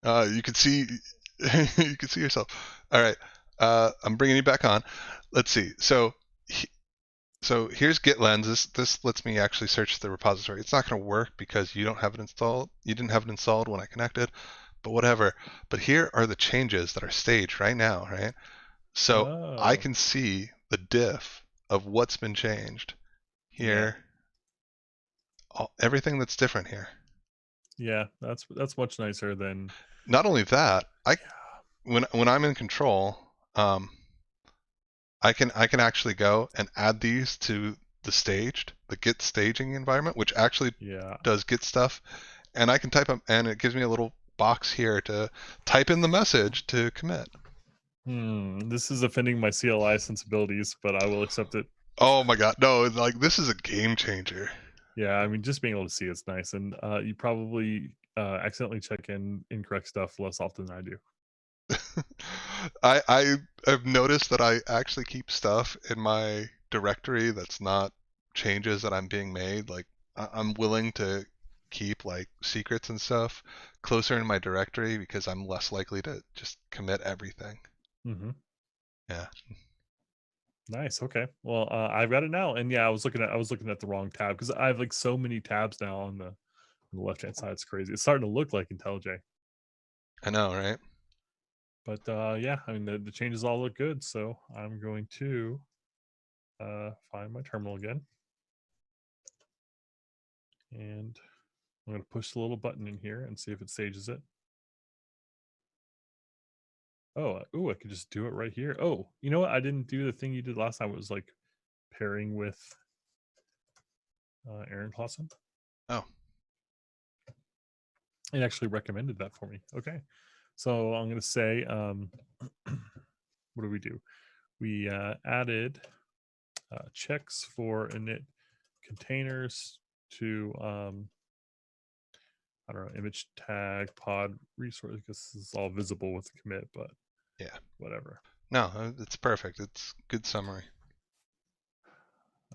You can see, you can see yourself. All right. I'm bringing you back on. Let's see. So here's GitLens. This lets me actually search the repository. It's not going to work because you don't have it installed. You didn't have it installed when I connected, but whatever. But here are the changes that are staged right now, right? So I Oh, can see the diff of what's been changed yeah. here, everything that's different here. Yeah, that's much nicer than. Not only that, I Yeah. when I'm in control, I can actually go and add these to the Git staging environment, which actually Yeah. does Git stuff, and I can type them, and it gives me a little box here to type in the message to commit. This is offending my CLI sensibilities, but I will accept it. Oh my god, no! Like this is a game changer. Yeah, I mean, just being able to see it's nice, and you probably accidentally check in incorrect stuff less often than I do. I've noticed that I actually keep stuff in my directory that's not changes that I'm being made. Like I'm willing to keep like secrets and stuff closer in my directory because I'm less likely to just commit everything. Mm-hmm. Yeah. Nice. Okay. Well, I've got it now, and yeah, I was looking at the wrong tab because I have like so many tabs now on the left hand side. It's crazy. It's starting to look like IntelliJ. I know, right? But yeah, I mean the changes all look good. So I'm going to find my terminal again, and I'm going to push the little button in here and see if it stages it. Oh, I could just do it right here. Oh, you know what? I didn't do the thing you did last time. It was like pairing with Aaron Clausen. Oh, It actually recommended that for me. Okay. So I'm going to say, what do we do? We added checks for init containers to, I don't know, image tag pod resource, because this is all visible with the commit, but yeah. whatever. No, it's perfect. It's good summary.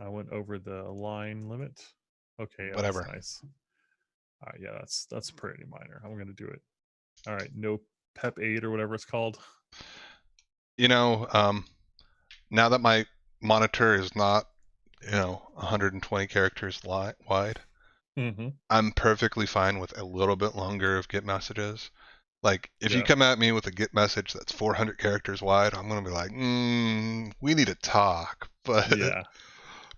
I went over the line limit. Okay, yeah, that's Whatever. nice. Yeah, that's pretty minor. I'm gonna do it. All right, no pep 8 or whatever it's called. You know, now that my monitor is not, 120 characters wide, Mm-hmm. I'm perfectly fine with a little bit longer of Git messages. Like, if you Yeah, come at me with a Git message that's 400 characters wide, I'm gonna be like, we need to talk. yeah.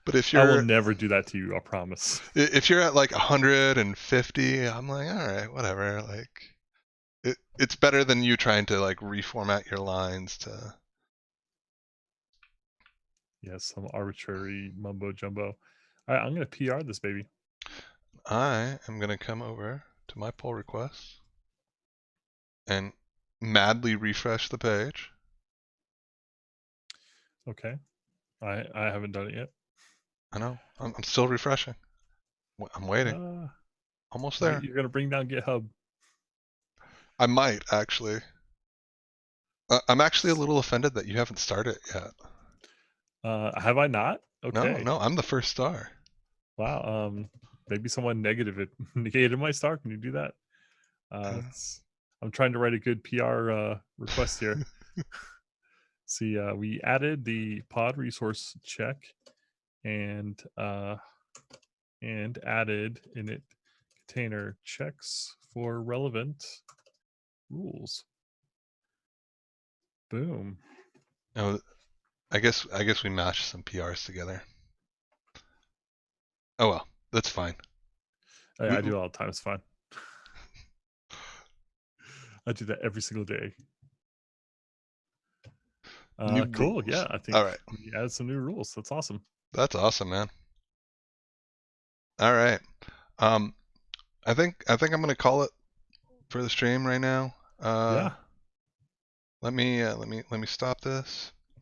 But if I will you're never do that to you. I promise. if you're at like 150, I'm like, all right, whatever. Like, it's better than you trying to like reformat your lines to. Yes, some arbitrary mumbo jumbo. All right, I'm gonna PR this baby. I am gonna come over to my pull requests and madly refresh the page. Okay. I haven't done it yet. I know. I'm still refreshing. I'm waiting. Uh, Almost there. you're gonna bring down GitHub. I might actually. I'm actually a little offended that you haven't started yet. Have I not? No, Okay. no, I'm the first star. Wow. maybe someone negated my star. Can you do that? I'm trying to write a good PR request here. See, we added the pod resource check and added init container checks for relevant rules. Boom. Oh, I guess we mashed some PRs together. Oh well, that's fine. I do it all the time. It's fine. I do that every single day. New Cool. rules. Yeah, I All think right. we added some new rules. That's awesome. That's awesome, man. All right. Um, I think I'm gonna call it for the stream right now. Yeah. Let me stop this.